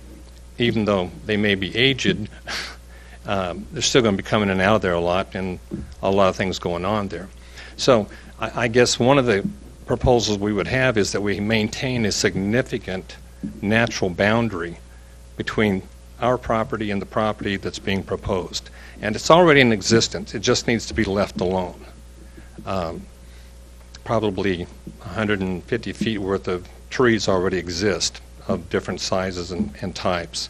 even though they may be aged, they're still going to be coming in and out of there a lot and a lot of things going on there. So I guess one of the proposals we would have is that we maintain a significant natural boundary between our property and the property that's being proposed. And it's already in existence. It just needs to be left alone. Probably 150 feet worth of trees already exist of different sizes and types.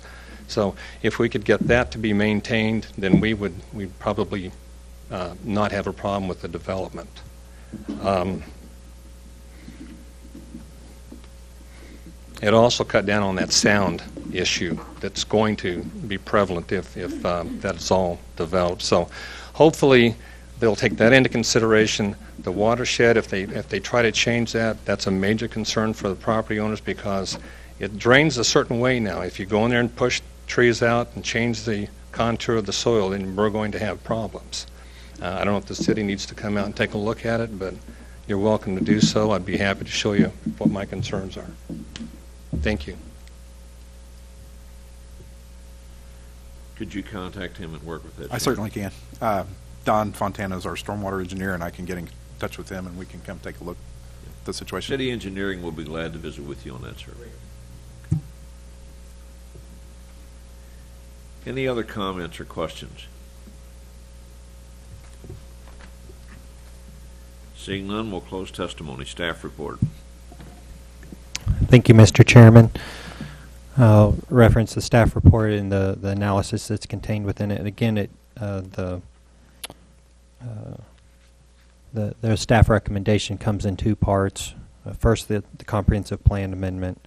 So if we could get that to be maintained, then we'd probably not have a problem with the development. It also cut down on that sound issue that's going to be prevalent if that's all developed. So hopefully they'll take that into consideration. The watershed, if they try to change that, that's a major concern for the property owners because it drains a certain way now. If you go in there and push trees out and change the contour of the soil, then we're going to have problems. I don't know if the city needs to come out and take a look at it, but you're welcome to do so. I'd be happy to show you what my concerns are. Thank you. Could you contact him and work with that? I certainly can. Don Fontana is our stormwater engineer, and I can get in touch with him, and we can come take a look at the situation. City engineering will be glad to visit with you on that, sir. Any other comments or questions? Seeing none, we'll close testimony. Staff report. Thank you, Mr. Chairman. I'll reference the staff report and the analysis that's contained within it. And again, the staff recommendation comes in two parts. First, the comprehensive plan amendment.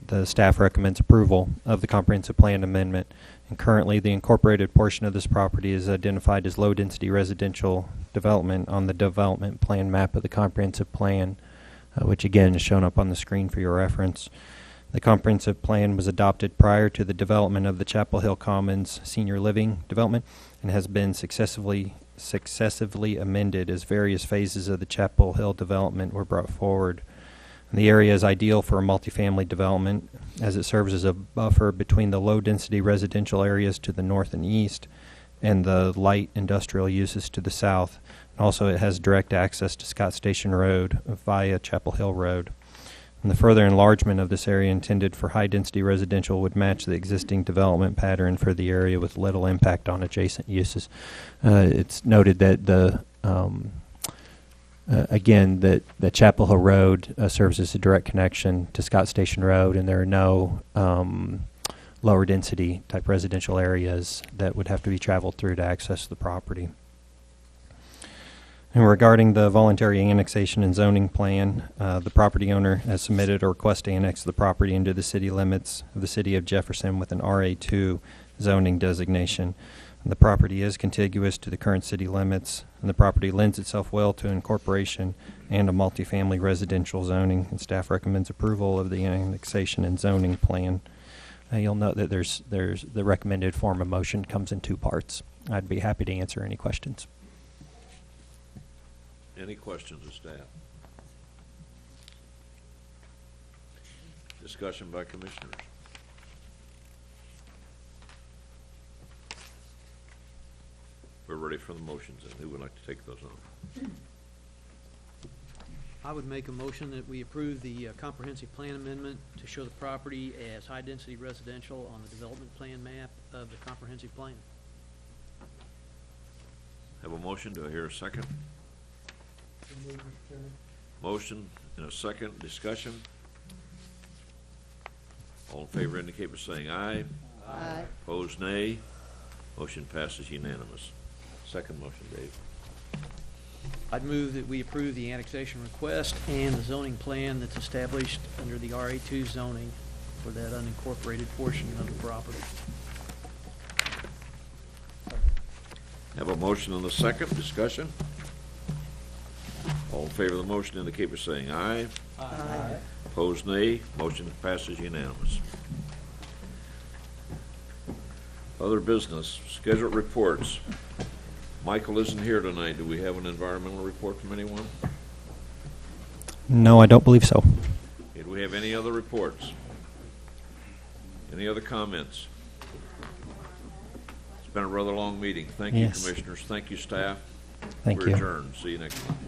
The staff recommends approval of the comprehensive plan amendment. And currently, the incorporated portion of this property is identified as low-density residential development on the development plan map of the comprehensive plan, which again is shown up on the screen for your reference. The comprehensive plan was adopted prior to the development of the Chapel Hill Commons senior living development and has been successively amended as various phases of the Chapel Hill development were brought forward. The area is ideal for a multifamily development as it serves as a buffer between the low-density residential areas to the north and east and the light industrial uses to the south. And also, it has direct access to Scott Station Road via Chapel Hill Road. And the further enlargement of this area intended for high-density residential would match the existing development pattern for the area with little impact on adjacent uses. It's noted that again, that Chapel Hill Road serves as a direct connection to Scott Station Road, and there are no lower density type residential areas that would have to be traveled through to access the property. And regarding the voluntary annexation and zoning plan, the property owner has submitted a request to annex the property into the city limits of the city of Jefferson with an RA2 zoning designation. And the property is contiguous to the current city limits, and the property lends itself well to incorporation and a multifamily residential zoning, and staff recommends approval of the annexation and zoning plan. You'll note that there's the recommended form of motion comes in two parts. I'd be happy to answer any questions. Any questions of staff? Discussion by commissioners. We're ready for the motions, and who would like to take those on? I would make a motion that we approve the comprehensive plan amendment to show the property as high-density residential on the development plan map of the comprehensive plan. Have a motion. Do I hear a second? Motion and a second. Discussion. All in favor indicate by saying aye. Aye. Opposed, nay. Motion passes unanimous. Second motion, Dave. I'd move that we approve the annexation request and the zoning plan that's established under the RA2 zoning for that unincorporated portion of the property. Have a motion and a second. Discussion. All in favor of the motion indicate by saying aye. Aye. Opposed, nay. Motion passes unanimous. Other business. Scheduled reports. Michael isn't here tonight. Do we have an environmental report from anyone? No, I don't believe so. Okay, do we have any other reports? Any other comments? It's been a rather long meeting. Thank you, Yes. commissioners. Thank you, staff. Thank We're you. adjourned. See you next month.